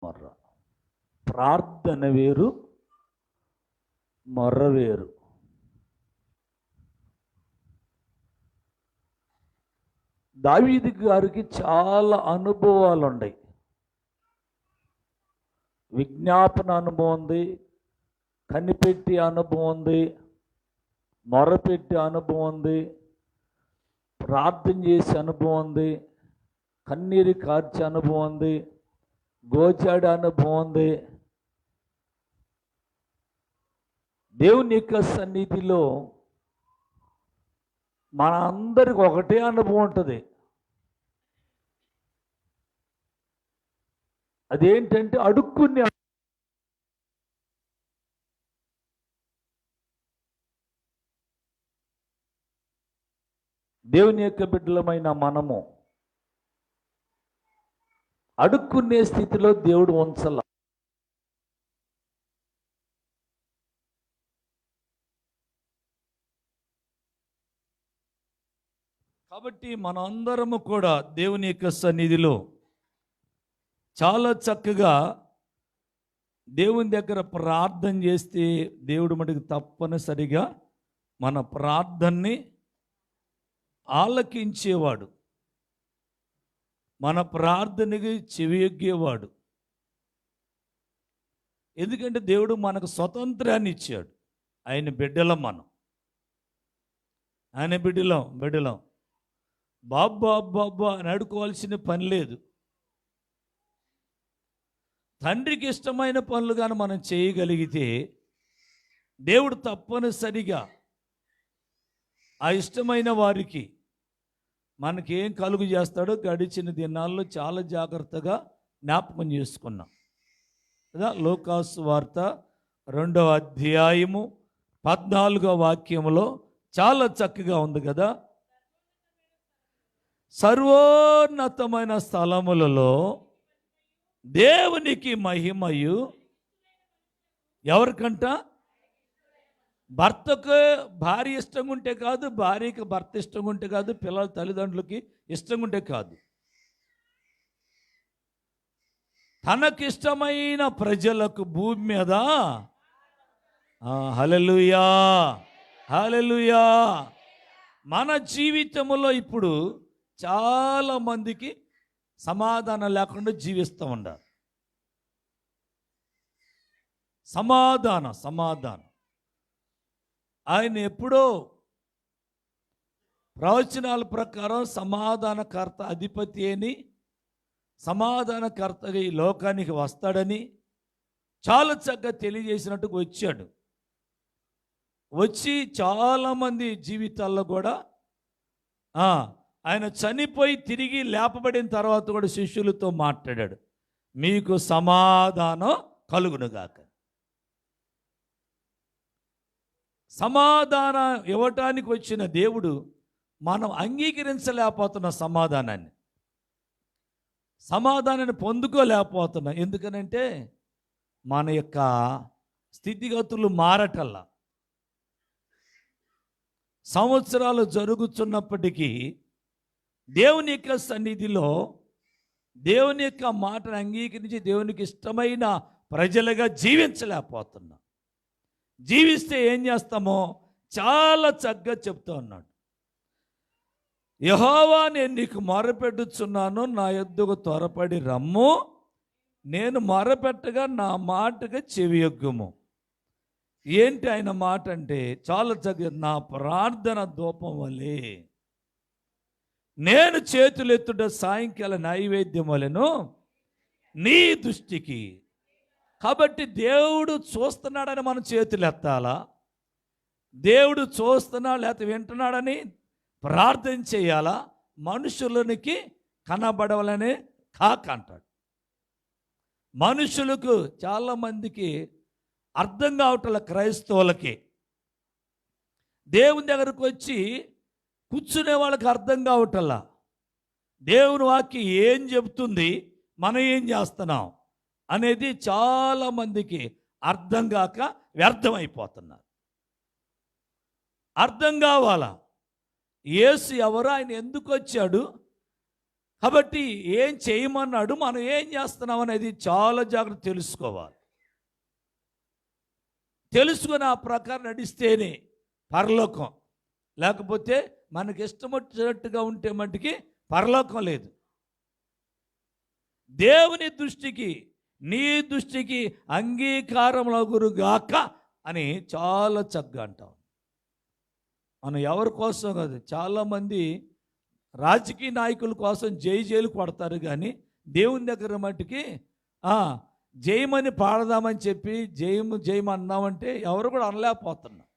మొర్ర. ప్రార్థన వేరు, మొర్ర వేరు. దావీదు గారికి చాలా అనుభవాలు ఉన్నాయి. విజ్ఞాపన అనుభవం ఉంది, కనిపెట్టి అనుభవం ఉంది, మొరపెట్టి అనుభవం ఉంది, ప్రార్థన చేసే అనుభవం ఉంది, కన్నీరు కార్చే అనుభవం ఉంది, గోచాడే అనుభవం ఉంది. దేవుని యొక్క సన్నిధిలో మన అందరికి ఒకటే అనుభవం ఉంటుంది. అదేంటంటే అడుక్కునే. దేవుని యొక్క బిడ్డలమైన మనము అడుక్కునే స్థితిలో దేవుడు ఉంచాల. కాబట్టి మనందరము కూడా దేవుని యొక్క సన్నిధిలో చాలా చక్కగా దేవుని దగ్గర ప్రార్థన చేస్తే దేవుడు మటుకు తప్పనిసరిగా మన ప్రార్థనని ఆలకించేవాడు, మన ప్రార్థనకి చెవియొగ్గేవాడు. ఎందుకంటే దేవుడు మనకు స్వతంత్రాన్ని ఇచ్చాడు. ఆయన బిడ్డలం, ఆయన బిడ్డలం బాబ్బా అని అడుకోవాల్సిన పని లేదు. తండ్రికి ఇష్టమైన పనులు కానీ మనం చేయగలిగితే దేవుడు తప్పనిసరిగా ఆ ఇష్టమైన వారికి మనకేం కలుగు చేస్తాడో గడిచిన దినాల్లో చాలా జాగ్రత్తగా జ్ఞాపకం చేసుకున్నాం కదా. లూకాసు వార్త 2వ అధ్యాయము 14వ వాక్యములో చాలా చక్కగా ఉంది కదా. సర్వోన్నతమైన స్థలములలో దేవునికి మహిమయు. ఎవరికంట? భర్తకు భార్య ఇష్టంగా ఉంటే కాదు, భార్యకి భర్త ఇష్టంగా ఉంటే కాదు, పిల్లల తల్లిదండ్రులకి ఇష్టంగా ఉంటే కాదు. తనకిష్టమైన ప్రజలకు భూమి మీద హల్లెలూయా హల్లెలూయా. మన జీవితంలో ఇప్పుడు చాలామందికి సమాధానం లేకుండా జీవిస్తూ ఉండాలి. సమాధానం ఆయన ఎప్పుడో ప్రవచనాల ప్రకారం సమాధానకర్త, అధిపతి అని, సమాధానకర్తగా ఈ లోకానికి వస్తాడని చాలా చక్కగా తెలియజేసినట్టుగా వచ్చాడు. వచ్చి చాలామంది జీవితాల్లో కూడా ఆయన చనిపోయి తిరిగి లేపబడిన తర్వాత కూడా శిష్యులతో మాట్లాడాడు, మీకు సమాధానం కలుగునుగాక. సమాధానం ఇవ్వటానికి వచ్చిన దేవుడు మనం అంగీకరించలేకపోతున్న సమాధానాన్ని పొందుకోలేకపోతున్నాం. ఎందుకనంటే మన యొక్క స్థితిగతులు మారటల్లా. సంవత్సరాలు జరుగుతున్నప్పటికీ దేవుని యొక్క సన్నిధిలో దేవుని యొక్క మాటను అంగీకరించి దేవునికి ఇష్టమైన ప్రజలుగా జీవించలేకపోతున్నాం. జీవిస్తే ఏం చేస్తామో చాలా చక్కగా చెప్తూ ఉన్నాడు. యెహోవా, నేను నీకు మొరపెట్టుచున్నాను, నా యొద్దకు త్వరపడి రమ్ము, నేను మొరపెట్టగా నా మాటగా చెవియొగ్గుము. ఏంటి ఆయన మాట అంటే చాలా చక్కగా, నా ప్రార్థన ధూపం వలె, నేను చేతులెత్తుట సాయంకాల నైవేద్యం వలెను నీ దృష్టికి. కాబట్టి దేవుడు చూస్తున్నాడని మనం చేతులు ఎత్తాలా? దేవుడు చూస్తున్నాడు లేకపోతే వింటున్నాడని ప్రార్థన చేయాలా? మనుషులకి కనబడవలనే కాక అంటాడు. మనుషులకు చాలామందికి అర్థం కావట్ల, క్రైస్తవులకి దేవుని దగ్గరకు వచ్చి కూర్చునే వాళ్ళకి అర్థం కావట్లా. దేవుని వాక్యం ఏం చెబుతుంది, మనం ఏం చేస్తున్నాం అనేది చాలామందికి అర్థం కాక వ్యర్థమైపోతున్నారు. అర్థం కావాలా? యేసు ఎవరు, ఆయన ఎందుకు వచ్చాడు, కాబట్టి ఏం చేయమన్నాడు, మనం ఏం చేస్తున్నాం అనేది చాలా జాగ్రత్త తెలుసుకోవాలి. తెలుసుకుని ఆ ప్రకారం నడిస్తేనే పరలోకం. లేకపోతే మనకి ఇష్టం వచ్చినట్టుగా ఉంటే మట్టుకి పరలోకం లేదు. దేవుని దృష్టికి నీ దృష్టికి అంగీకారములగురుగాక అని చాలా చక్కగా అంటాం. మనం ఎవరి కోసం కాదు, చాలామంది రాజకీయ నాయకుల కోసం జైలు కొడతారు, కానీ దేవుని దగ్గర మట్టుకి జయమని పాడదామని చెప్పి జయము అన్నామంటే ఎవరు కూడా అనలేకపోతున్నారు.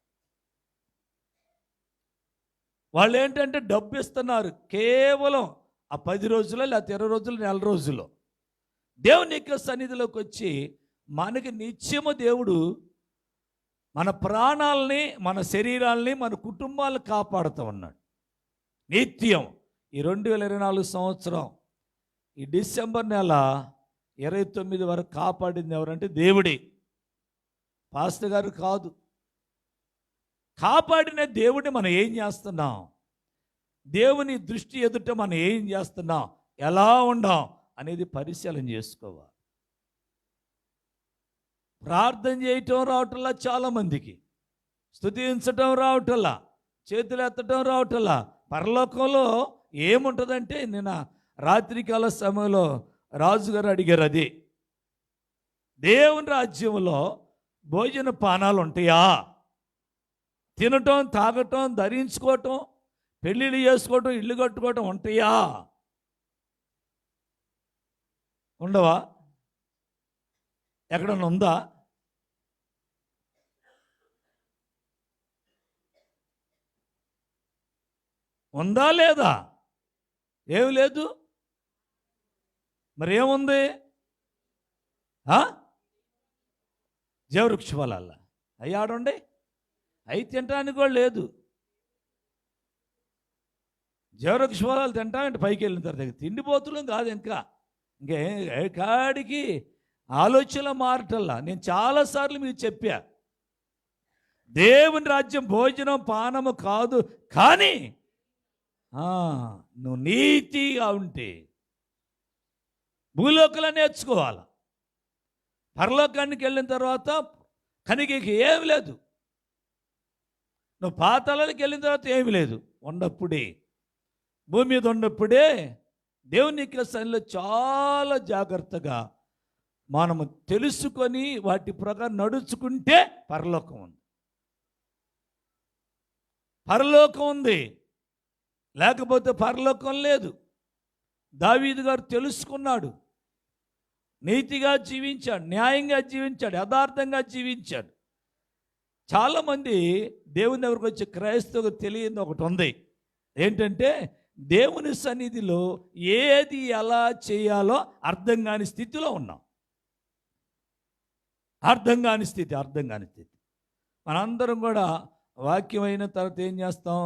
వాళ్ళు ఏంటంటే డబ్బు ఇస్తున్నారు కేవలం ఆ 10 రోజులు లేకపోతే 20 రోజులు, నెల రోజులు. దేవుని యొక్క సన్నిధిలోకి వచ్చి మనకి నిత్యము దేవుడు మన ప్రాణాలని, మన శరీరాలని, మన కుటుంబాలను కాపాడుతూ ఉన్నాడు నిత్యం. ఈ 2024 సంవత్సరం ఈ డిసెంబర్ నెల 29 వరకు కాపాడింది ఎవరంటే దేవుడే, పాస్టర్ గారు కాదు. కాపాడిన దేవుడిని మనం ఏం చేస్తున్నాం, దేవుని దృష్టి ఎదుట మనం ఏం చేస్తున్నాం, ఎలా ఉండాం అనేది పరిశీలన చేసుకోవాలి. ప్రార్థన చేయటం రావటంలా చాలామందికి, స్తుతించటం రావటంలా, చేతులు ఎత్తటం రావటంలా. పరలోకంలో ఏముంటుందంటే, నిన్న రాత్రికాల సమయంలో రాజుగారు అడిగారు, అది దేవుని రాజ్యంలో భోజన పానాలు ఉంటాయా? తినటం, తాగటం, ధరించుకోవటం, పెళ్ళిళ్ళు చేసుకోవటం, ఇల్లు కట్టుకోవటం ఉంటాయా? ఉండవా? ఎక్కడన్నా ఉందా? ఉందా లేదా? ఏమి లేదు. మరి ఏముంది? జీవవృక్ష ఫలాల అవి ఆడండి, అవి తినటానికి కూడా లేదు. జీవవృక్ష ఫలాలు తింటామంటే పైకి వెళ్ళిన తర్వాత తిండిపోతులం కాదు, ఇంకే కాడికి ఆలోచన మారటల్లా. నేను చాలాసార్లు మీకు చెప్పా, దేవుని రాజ్యం భోజనం పానము కాదు, కానీ నువ్వు నీతిగా ఉంటే భూలోకంలో నేర్చుకోవాలి. పరలోకానికి వెళ్ళిన తర్వాత కనికకి ఏమి లేదు, నువ్వు పాతాళానికి వెళ్ళిన తర్వాత ఏమి లేదు. ఉన్నప్పుడే, భూమి మీద ఉన్నప్పుడే దేవుని యొక్క సన్నిధిలో చాలా జాగ్రత్తగా మనము తెలుసుకొని వాటి ప్రకారం నడుచుకుంటే పరలోకం ఉంది. పరలోకం ఉంది, లేకపోతే పరలోకం లేదు. దావీదు గారు తెలుసుకున్నాడు, నీతిగా జీవించాడు, న్యాయంగా జీవించాడు, యథార్థంగా జీవించాడు. చాలామంది దేవుని దగ్గరకు వచ్చి క్రైస్తవులకు తెలియని ఒకటి ఉంది, ఏంటంటే దేవుని సన్నిధిలో ఏది ఎలా చేయాలో అర్థం కాని స్థితిలో ఉన్నాం. అర్థం కాని స్థితి. మనందరం కూడా వాక్యం అయిన తర్వాత ఏం చేస్తాం?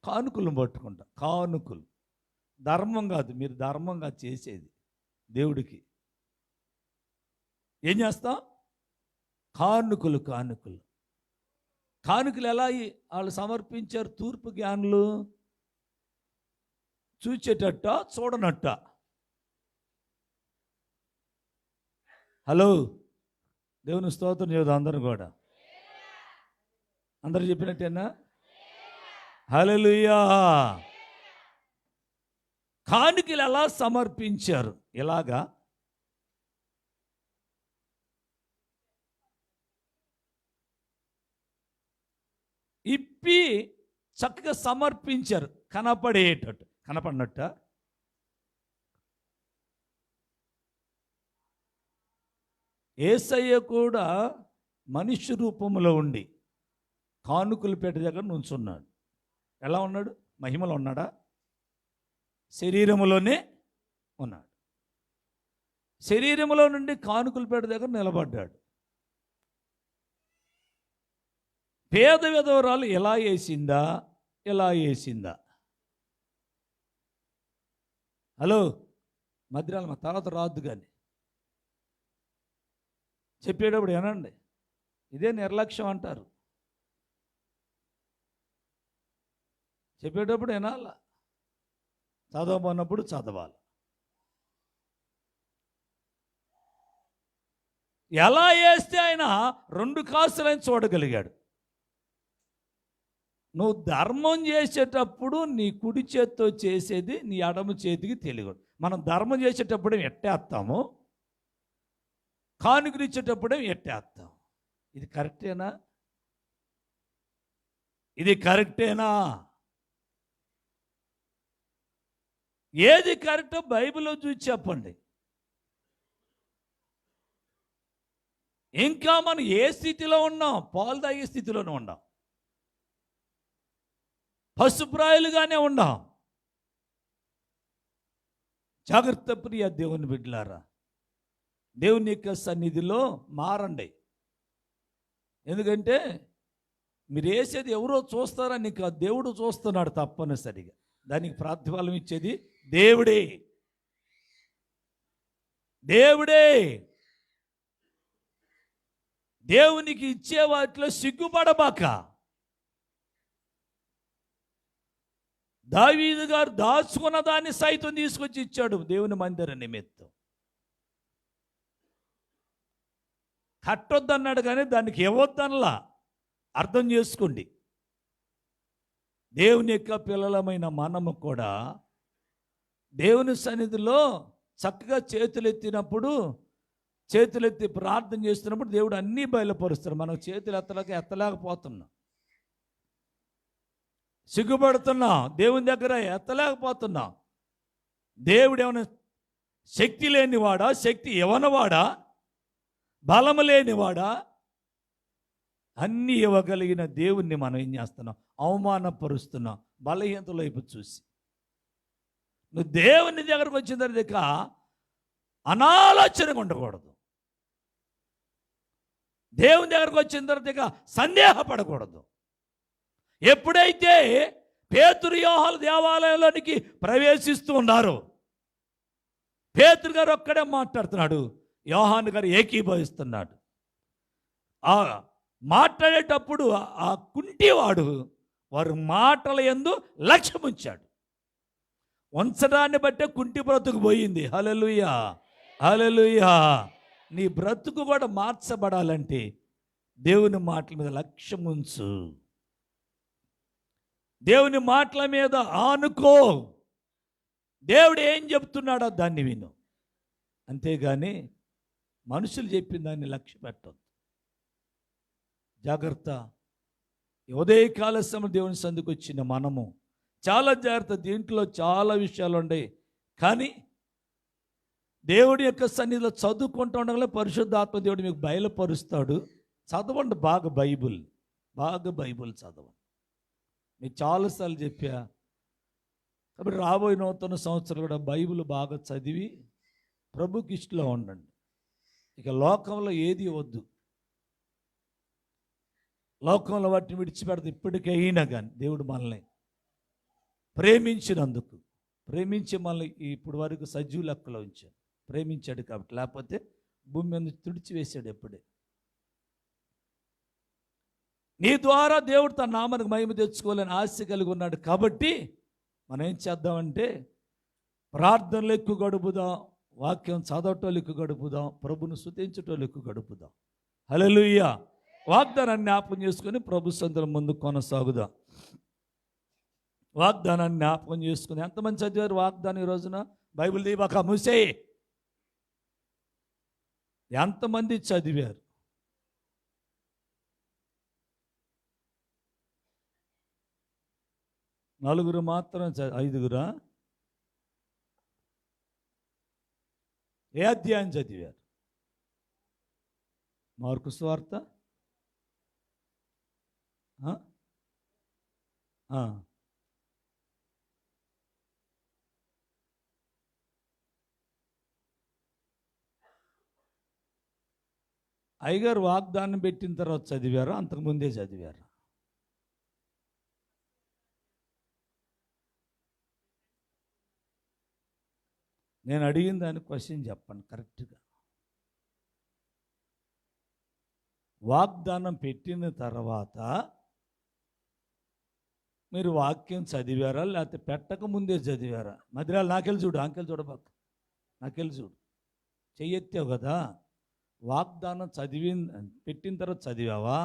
కానుకలు పట్టుకుంటాం. కానుకలు ధర్మం కాదు, మీరు ధర్మంగా చేసేది దేవుడికి. ఏం చేస్తాం? కానుకలు ఎలా వాళ్ళు సమర్పించారు? తూర్పు జ్ఞానులు చూచేటట్ట, చూడనట్ట. హలో, దేవుని స్తోత్రం చేద్దాం అందరూ కూడా. అందరూ చెప్పినట్టేనా? హల్లెలూయా. కానుకలు ఎలా సమర్పించారు? ఎలాగా? ఇప్పి చక్కగా సమర్పించారు, కనపడినట్ట. యేసయ్య కూడా మనిషి రూపంలో ఉండి కానుకలు పెట్ట దగ్గర నుంచున్నాడు. ఎలా ఉన్నాడు? మహిమలో ఉన్నాడా? శరీరంలోనే ఉన్నాడు. శరీరంలో నుండి కానుకలు పెట్ట దగ్గర నిలబడ్డాడు. పేద విధవరాలు ఎలా వేసిందా? హలో, మధ్యలో మా తర్వాత రాదు కానీ చెప్పేటప్పుడు ఏనండి, ఇదే నిర్లక్ష్యం అంటారు. చెప్పేటప్పుడు వినాల, చదవమన్నప్పుడు చదవాలి. ఎలా వేస్తే ఆయన 2 కాసులని చూడగలిగాడు. నువ్వు ధర్మం చేసేటప్పుడు నీ కుడి చేత్తో చేసేది నీ ఎడమ చేతికి తెలియదు. మనం ధర్మం చేసేటప్పుడే ఎట్టేస్తాము, కానుకరిచ్చేటప్పుడే ఎట్టేస్తాం. ఇది కరెక్టేనా? ఇది కరెక్టేనా? ఏది కరెక్టో బైబిల్లో చూసి చెప్పండి. ఇంకా మనం ఏ స్థితిలో ఉన్నాం? పాలు తాగే స్థితిలోనే ఉన్నాం, పశుప్రాయులుగానే ఉన్నాం. జాగ్రత్త ప్రియ దేవుని బిడ్డలారా, దేవుని యొక్క సన్నిధిలో మారండి. ఎందుకంటే మీరు వేసేది ఎవరో చూస్తారని కాదు, దేవుడు చూస్తున్నాడు తప్పనిసరిగా. దానికి ప్రాతిఫలం ఇచ్చేది దేవుడే. దేవుడే దేవునికి ఇచ్చే వాటిలో సిగ్గుపడబాక. దావీదు గారు దాచుకున్న దాన్ని సైతం తీసుకొచ్చి ఇచ్చాడు దేవుని మందిర నిమిత్తం. కట్టొద్దన్నాడు కానీ దానికి ఇవ్వద్దనలా. అర్థం చేసుకోండి. దేవుని యొక్క పిల్లలమైన మనము కూడా దేవుని సన్నిధిలో చక్కగా చేతులెత్తినప్పుడు, చేతులెత్తి ప్రార్థన చేస్తున్నప్పుడు దేవుడు అన్నీ బయలుపరుస్తాడు. మనం చేతులు ఎత్తలేకపోతున్నాం, సిగ్గుపడుతున్నాం, దేవుని దగ్గర ఎత్తలేకపోతున్నాం. దేవుడు ఏమైనా శక్తి లేనివాడా? శక్తి ఇవ్వనివాడా? బలము లేనివాడా? అన్నీ ఇవ్వగలిగిన దేవుణ్ణి మనం ఏం చేస్తున్నాం? అవమానపరుస్తున్నాం బలహీనతల వైపు చూసి. నువ్వు దేవుని దగ్గరకు వచ్చిన తర్వాత అనాలోచనగా ఉండకూడదు. దేవుని దగ్గరకు వచ్చిన తర్వాత సందేహపడకూడదు. ఎప్పుడైతే పేతురు యోహాను దేవాలయంలోనికి ప్రవేశిస్తూ ఉన్నారు, పేతురు గారు ఒక్కడే మాట్లాడుతున్నాడు, యోహాను గారు ఏకీభవిస్తున్నాడు. ఆ మాట్లాడేటప్పుడు ఆ కుంటివాడు వారు మాటల యందు లక్ష్యం ఉంచాడు. ఉంచడాన్ని బట్టే కుంటి బ్రతుకు పోయింది. హల్లెలూయా, హల్లెలూయా. నీ బ్రతుకు కూడా మార్చబడాలంటే దేవుని మాటల మీద లక్ష్యం ఉంచు, దేవుని మాటల మీద ఆనుకో. దేవుడు ఏం చెప్తున్నాడో దాన్ని విను, అంతేగాని మనుషులు చెప్పిన దాన్ని లక్ష్య పెట్టద్దు. జాగ్రత్త. ఉదయకాల సమయం దేవుని సందుకు వచ్చిన మనము చాలా జాగ్రత్త. దీంట్లో చాలా విషయాలు ఉన్నాయి, కానీ దేవుడి యొక్క సన్నిధిలో చదువుకుంటూ ఉండగానే పరిశుద్ధాత్మ దేవుడు మీకు బయలుపరుస్తాడు. చదవండి బాగా బైబుల్, బాగా బైబుల్ చదవండి. మీకు చాలాసార్లు చెప్పా. కాబట్టి రాబోయే నూతన సంవత్సరం కూడా బైబిల్ బాగా చదివి ప్రభుకి ఇష్టలో ఉండండి. ఇక లోకంలో ఏది వద్దు, లోకంలో వాటిని విడిచిపెడతాం. ఇప్పటికైనా కానీ దేవుడు మనల్ని ప్రేమించినందుకు, ప్రేమించి మనల్ని ఇప్పుడు వరకు సజీవ లెక్కలో ఉంచాడు. ప్రేమించాడు కాబట్టి, లేకపోతే భూమి మీద తుడిచివేశాడు ఎప్పుడే. నీ ద్వారా దేవుడు తన నామానికి మహిమ తెచ్చుకోవాలని ఆశ కలిగి ఉన్నాడు. కాబట్టి మనం ఏం చేద్దామంటే ప్రార్థనలు ఎక్కువ గడుపుదాం, వాక్యం చదవటోళ్ళు ఎక్కువ గడుపుదాం, ప్రభును స్తుతించటోళ్ళు ఎక్కువ గడుపుదాం. హల్లెలూయా. వాగ్దానాన్ని జ్ఞాపకం చేసుకుని ప్రభు సందుల ముందు కొనసాగుదాం. వాగ్దానాన్ని జ్ఞాపకం చేసుకుని ఎంతమంది చదివారు వాగ్దానం ఈ రోజున? బైబిల్ దీపాక మూసేయి. ఎంతమంది చదివారు? నలుగురు మాత్రం, 5గురా? ఏ అధ్యాయం చదివారు? మార్కు సువార్త. అయ్యగారు వాగ్దానం పెట్టిన తర్వాత చదివారా, అంతకుముందే చదివారా? నేను అడిగిన దాని క్వశ్చన్ చెప్పండి కరెక్ట్గా. వాగ్దానం పెట్టిన తర్వాత మీరు వాక్యం చదివారా లేకపోతే పెట్టక ముందే చదివారా? మధ్యలో నాకెళ్ళి చూడు, ఆంకెళ్ళి చూడబాక, నాకెళ్ళి చూడు. చెయ్యెత్తావు కదా, వాగ్దానం పెట్టిన తర్వాత చదివావా,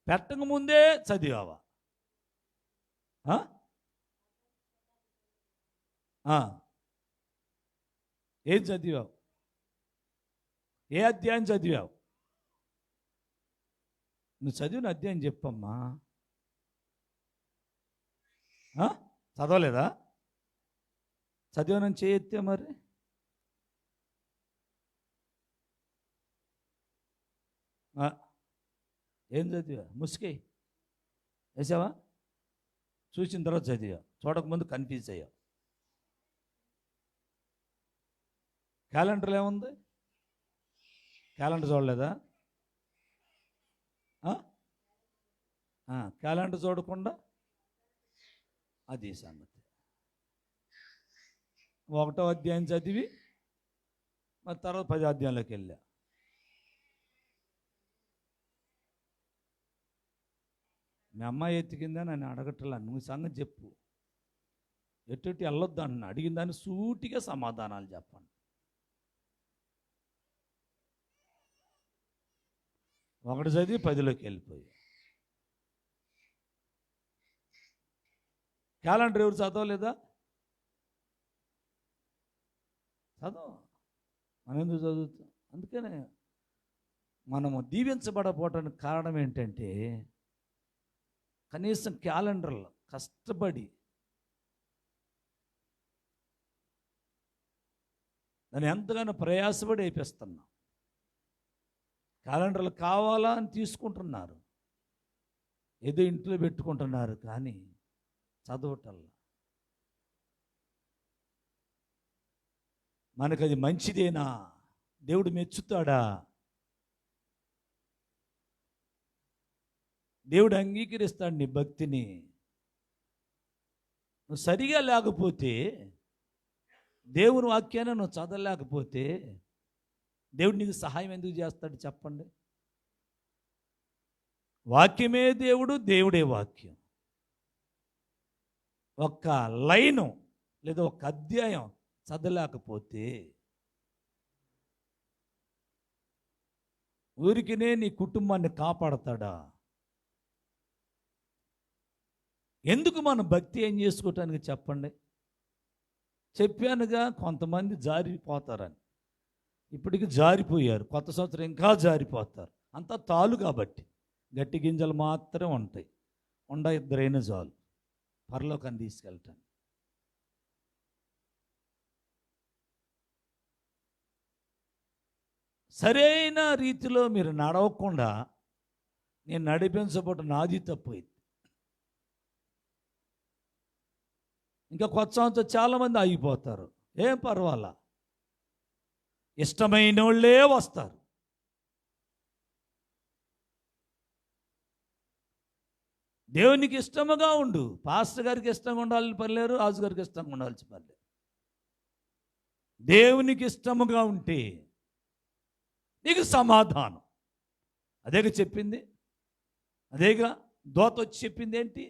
పెట్టక ముందే చదివావా? ఏం చదివావు? ఏ అధ్యాయం చదివావు? నువ్వు చదివిన అధ్యాయం చెప్పమ్మా. చదవలేదా? చదివానని చేయెత్తే మరి. ఏం చదివా? ముసుకే వేసావా? చూసిన తర్వాత చదివా, చూడకముందు కన్ఫ్యూజ్ అయ్యా. క్యాలెండర్లో ఏముంది? క్యాలెండర్ చూడలేదా? క్యాలెండర్ చూడకుండా అది సంగతి. 1వ అధ్యాయం చదివి మరి తర్వాత 10వ అధ్యాయంలోకి వెళ్ళా. మీ అమ్మాయి ఎత్తికిందా నన్ను అడగట్లా, నువ్వు సంగతి చెప్పు. ఎటు వెళ్ళొద్దు అన్న, అడిగిన దాన్ని సూటిగా సమాధానాలు చెప్పండి. ఒకటి చదివి 10లోకి వెళ్ళిపోయి. క్యాలెండర్ ఎవరు చదవలేదా? చదవ. మనం ఎందుకు చదువుతాం? అందుకనే మనము దీవించబడపోవటానికి కారణం ఏంటంటే, కనీసం క్యాలెండర్లో కష్టపడి దాన్ని ఎంతగానో ప్రయాసపడి వేపిస్తున్నాం. క్యాలెండర్లు కావాలా అని తీసుకుంటున్నారు, ఏదో ఇంట్లో పెట్టుకుంటున్నారు, కానీ చదవటల్లా. మనకది మంచిదేనా? దేవుడు మెచ్చుతాడా? దేవుడు అంగీకరిస్తాడు నీ భక్తిని. నువ్వు సరిగా లేకపోతే, దేవుని వాక్యాన్ని నువ్వు చదవలేకపోతే దేవుడు నీకు సహాయం ఎందుకు చేస్తాడు చెప్పండి? వాక్యమే దేవుడు, దేవుడే వాక్యం. ఒక్క లైను లేదా ఒక అధ్యాయం చదవలేకపోతే ఊరికినే నీ కుటుంబాన్ని కాపాడతాడా? ఎందుకు మనం భక్తి ఏం చేసుకోవటానికి చెప్పండి? చెప్పానుగా, కొంతమంది జారిపోతారని. ఇప్పటికి జారిపోయారు, కొత్త సంవత్సరం ఇంకా జారిపోతారు. అంతా తాలు కాబట్టి గట్టి గింజలు మాత్రమే ఉంటాయి. 2 చాలు పరలోకాన్ని తీసుకెళ్తాను. సరైన రీతిలో మీరు నడవకుండా నేను నడిపించబోటు నాది తప్పైంది. ఇంకా కొత్త సంవత్సరం చాలామంది ఆగిపోతారు. ఏం పర్వాలా, ఇష్టమైన వాళ్ళే వస్తారు. దేవునికి ఇష్టముగా ఉండు. పాస్టర్ గారికి ఇష్టంగా ఉండాలని పర్లేరు, రాజు గారికి ఇష్టంగా ఉండాల్సి పర్లేదు. దేవునికి ఇష్టముగా ఉంటే నీకు సమాధానం. అదేగా చెప్పింది, అదేగా దోత వచ్చి చెప్పింది ఏంటి?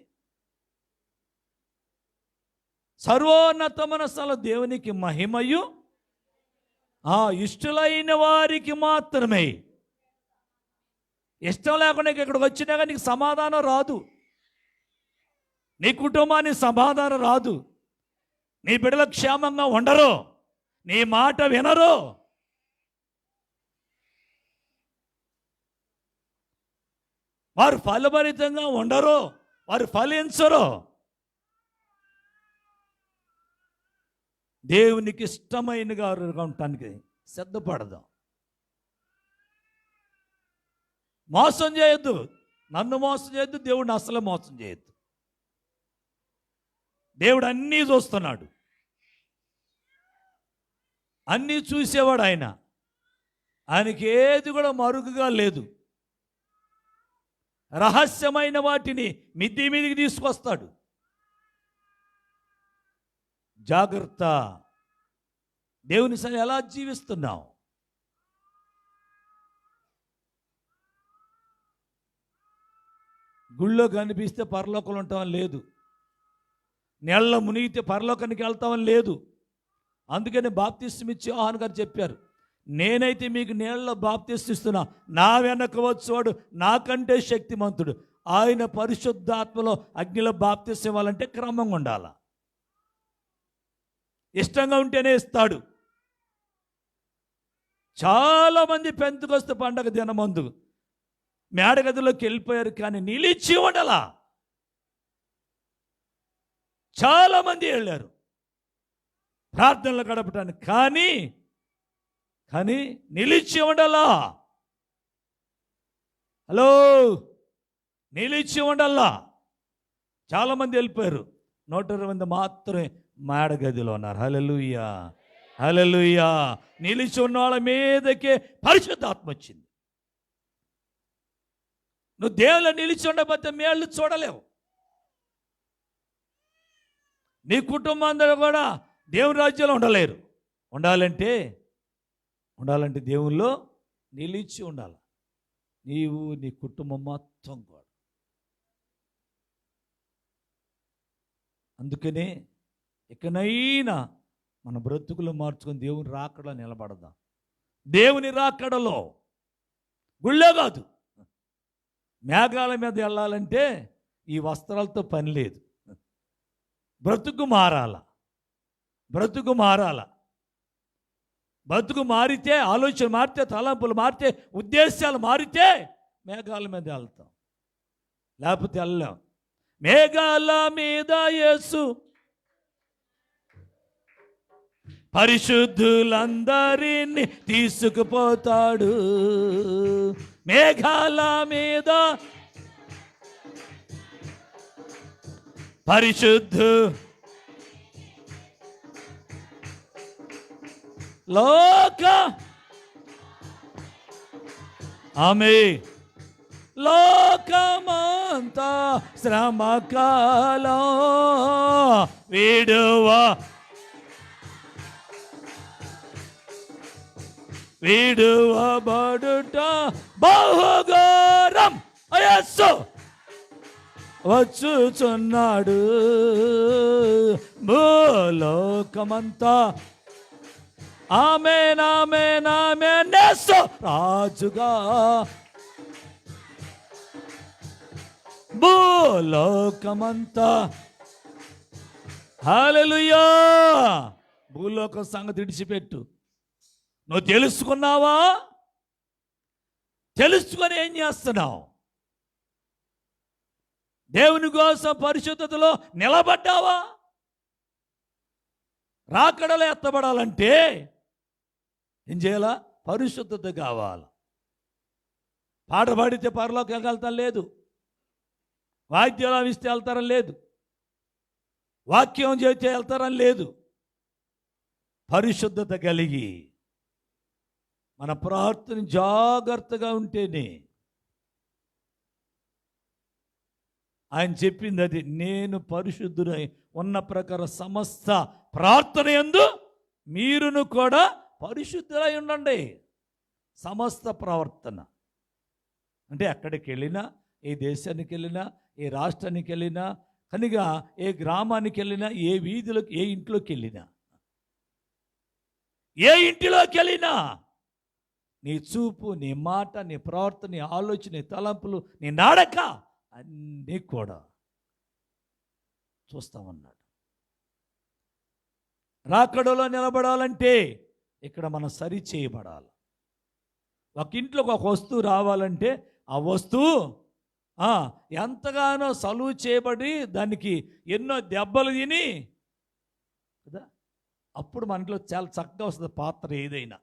సర్వోన్నతమైన స్థలం దేవునికి మహిమయు ఇష్టలైన వారికి మాత్రమే. ఇష్టం లేకుండా ఇక్కడికి వచ్చినా కానీ నీకు సమాధానం రాదు, నీ కుటుంబానికి సమాధానం రాదు, నీ బిడ్డలు క్షేమంగా ఉండరు, నీ మాట వినరు. వారు ఫలభరితంగా ఉండరు, వారు ఫలించరు. దేవునికి ఇష్టమైనగా ఉండటానికి సిద్ధపడదాం. మోసం చేయొద్దు, నన్ను మోసం చేయొద్దు, దేవుడిని అసలు మోసం చేయొద్దు. దేవుడు అన్నీ చూస్తున్నాడు, అన్నీ చూసేవాడు ఆయన. ఆయనకి ఏది కూడా మరుగుగా లేదు. రహస్యమైన వాటిని మిద్ది మీదికి తీసుకొస్తాడు. జాగ్రత్త. దేవుని సరి ఎలా జీవిస్తున్నావు? గుళ్ళో కనిపిస్తే పరలోకంలో ఉంటామని లేదు, నీళ్ళలో మునిగితే పరలోకానికి వెళ్తామని లేదు. అందుకని బాప్తిస్తం ఇచ్చి యోహాను గారు చెప్పారు, నేనైతే మీకు నీళ్ళలో బాప్తిస్తం ఇస్తున్నా, నా వెనక వచ్చేవాడు నాకంటే శక్తిమంతుడు, ఆయన పరిశుద్ధాత్మలో అగ్నిలో బాప్తిస్తం ఇవ్వాలంటే క్రమంగా ఉండాలి, ఇష్టంగా ఉంటేనే ఇస్తాడు. చాలామంది పెంతుకొస్తే పండగ దినమందు మేడగదిలోకి వెళ్ళిపోయారు, కానీ నిలిచి ఉండాలా. చాలామంది వెళ్ళారు ప్రార్థనలు గడపటానికి, కానీ నిలిచి ఉండాలా. హలో, నిలిచి ఉండాలా. చాలామంది వెళ్ళిపోయారు, 120 మంది మాత్రమే మేడగదిలో ఉన్నారు. హల్లెలూయా, హల్లెలూయా. నిలిచి ఉన్న వాళ్ళ మీదకే పరిశుద్ధాత్మ వచ్చింది. నువ్వు దేవుళ్ళు నిలిచి ఉండకపోతే మేళ్ళు చూడలేవు. నీ కుటుంబం అందరూ కూడా దేవుని రాజ్యంలో ఉండలేరు. ఉండాలంటే దేవుల్లో నిలిచి ఉండాలి, నీవు నీ కుటుంబం మొత్తం కూడా. అందుకనే ఇకనైనా మన బ్రతుకులు మార్చుకొని దేవుని రాకడలో నిలబడదాం. దేవుని రాకడలో గుళ్ళే కాదు, మేఘాల మీద వెళ్ళాలంటే ఈ వస్త్రాలతో పని లేదు. బ్రతుకు మారాల, బ్రతుకు మారితే, ఆలోచన మారితే, తలంపులు మారితే, ఉద్దేశాలు మారితే మేఘాల మీద వెళ్తాం, లేకపోతే వెళ్ళాం. మేఘాల మీద యేసు పరిశుద్ధులందరినీ తీసుకుపోతాడు. మేఘాల మీద లోకమంతా శ్రమకాలం విడువబడుట బహుఘోరం యేసు వచ్చుచున్నాడు. భూలోకమంతా ఆమేన్ ఆమేన్ ఆమేన్ యేసు రాజుగా భూలోకమంతా. హల్లెలూయా. భూలోకం సంగతి విడిచిపెట్టు. నువ్వు తెలుసుకున్నావా? తెలుసుకొని ఏం చేస్తున్నావు? దేవుని కోసం పరిశుద్ధతలో నిలబడ్డావా? రాకడలో ఎత్తబడాలంటే ఏం చేయాలా? పరిశుద్ధత కావాలి. పాట పాడితే పరలోకి వెళ్తాం లేదు, వాద్యాలు ఇస్తే వెళ్తారని లేదు, వాక్యం చేస్తే వెళ్తారని లేదు. పరిశుద్ధత కలిగి మన ప్రార్థన జాగ్రత్తగా ఉంటేనే. ఆయన చెప్పింది అది, నేను పరిశుద్ధుడై ఉన్న ప్రకారం సమస్త ప్రార్థన యందు మీరును కూడా పరిశుద్ధులై ఉండండి. సమస్త ప్రవర్తన అంటే ఎక్కడికి వెళ్ళినా, ఏ దేశానికి వెళ్ళినా, ఏ రాష్ట్రానికి వెళ్ళినా, కనుక ఏ గ్రామానికి వెళ్ళినా, ఏ వీధిలోకి, ఏ ఇంట్లోకి వెళ్ళినా, ఏ ఇంటిలోకి వెళ్ళినా నీ చూపు, నీ మాట, నీ ప్రవర్తన, నీ ఆలోచన, నీ తలంపులు, నీ నాడక అన్నీ కూడా చూస్తామన్నాడు. రాకడలో నిలబడాలంటే ఇక్కడ మనం సరి చేయబడాలి. ఒక ఇంట్లోకి ఒక వస్తువు రావాలంటే ఆ వస్తువు ఎంతగానో సలువు చేయబడి దానికి ఎన్నో దెబ్బలు తిని కదా, అప్పుడు మన ఇంట్లో చాలా చక్కగా వస్తుంది పాత్ర ఏదైనా.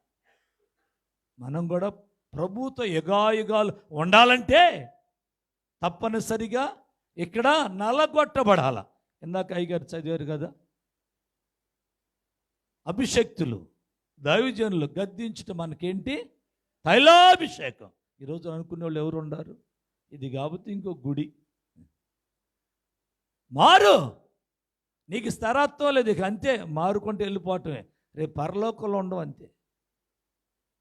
మనం కూడా ప్రభుతో యుగాయుగాలు ఉండాలంటే తప్పనిసరిగా ఇక్కడ నలగొట్టబడాల. ఇందాక అయ్యగారు చదివారు కదా, అభిషక్తులు దైవజనులు గద్దించటం మనకేంటి? తైలాభిషేకం. ఈరోజు అనుకునే వాళ్ళు ఎవరు ఉన్నారు? ఇది కాబట్టి ఇంకో గుడి మారు, నీకు స్థిరత్వం లేదు, ఇక అంతే, మారుకుంటూ వెళ్ళిపోవటమే. రేపు పరలోకంలో ఉండవు, అంతే.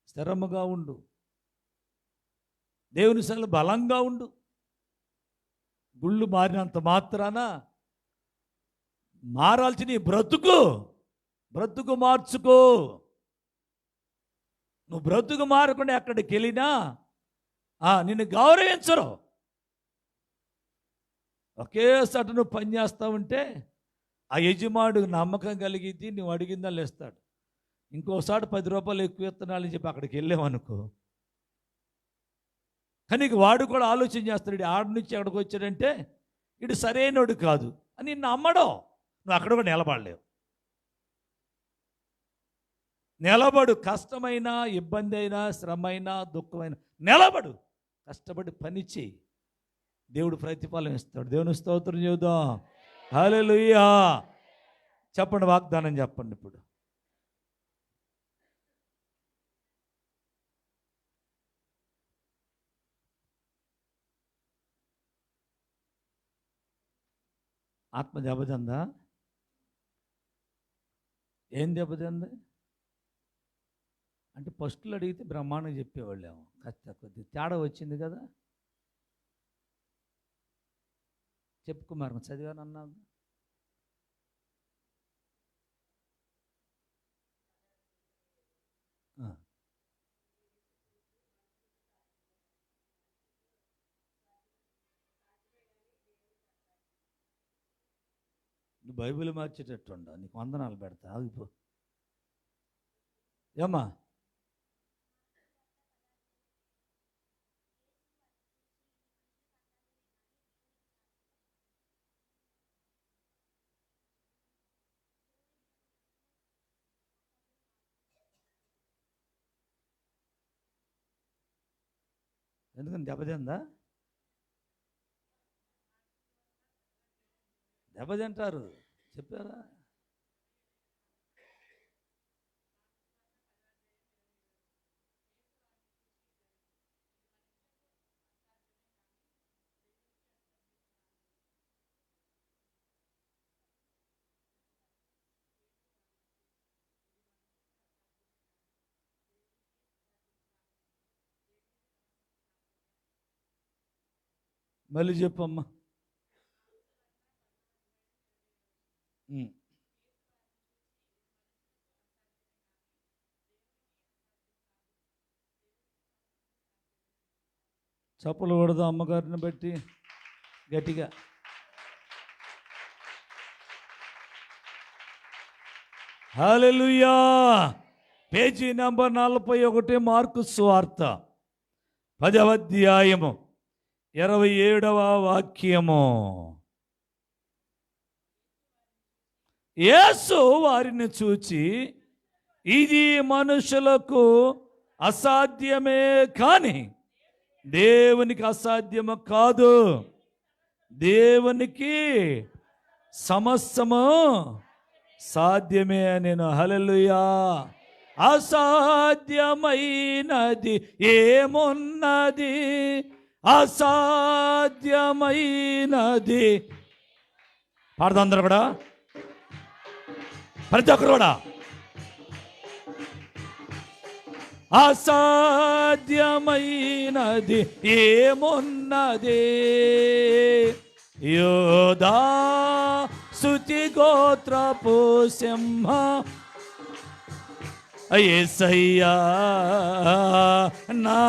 స్థిరముగా ఉండు, దేవుని సంగతిలో బలంగా ఉండు, గుళ్ళు మారినంత మాత్రాన మారాల్సిన నీ బ్రతుకు మార్చుకో. నువ్వు బ్రతుకు మారకుండా ఎక్కడికి వెళ్ళినా నిన్ను గౌరవించరు. ఒకేసారి నువ్వు పని చేస్తా ఉంటే ఆ యజమానుడు నమ్మకం కలిగిద్ది, నువ్వు అడిగిందని ఇస్తాడు. ఇంకోసారి 10 రూపాయలు ఎక్కువ ఇస్తున్నానని చెప్పి అక్కడికి వెళ్ళామనుకో, కానీ వాడు కూడా ఆలోచన చేస్తాడు, ఆడి నుంచి ఎక్కడికి వచ్చాడంటే ఇటు సరైనడు కాదు అని నిన్ను అమ్మడం. నువ్వు అక్కడ కూడా నిలబడలేవు. నిలబడు. కష్టమైన, ఇబ్బంది అయినా, శ్రమ అయినా, దుఃఖమైన నిలబడు. కష్టపడి పని చేయి, దేవుడు ప్రతిఫలం ఇస్తాడు. దేవుని స్తోత్రం చేద్దాం. హల్లెలూయా. చెప్పండి, వాగ్దానం చెప్పండి. ఇప్పుడు ఆత్మ దెబ్బతిందా? ఏం దెబ్బతింది అంటే ఫస్ట్లో అడిగితే బ్రహ్మాండం చెప్పేవాళ్ళేమో, కాస్త కొద్ది తేడా వచ్చింది కదా. చెప్పుకుమారు చదివానన్నా. నువ్వు బైబిల్ మార్చేటట్టు ఉండవు. నీకు వందనాలు పెడతా, ఆగిపో. ఏమ్మా? ఎందుకని దెబ్బతిందా? దెబ్బతింటారు, చెప్పారా? మళ్ళీ చెప్పమ్మా. చప్పులు కొడదాం అమ్మగారిని బట్టి గట్టిగా. హల్లెలూయా. పేజీ నంబర్ 41, మార్కు సువార్త 10వ అధ్యాయము 27వ వాక్యము. యేసు వారిని చూచి, ఇది మనుషులకు అసాధ్యమే కానీ దేవునికి అసాధ్యము కాదు. దేవునికి సమస్తము సాధ్యమే. నేను హల్లెలూయా. అసాధ్యమైనది ఏమున్నది? అసాధ్యమైనది. పాడదాం అందరూ కూడా, ప్రతి ఒక్కరు కూడా. అసాధ్యమైనది ఏమున్నది? యోధా స్తుతి గోత్రపు సింహ యేసయ్యా నా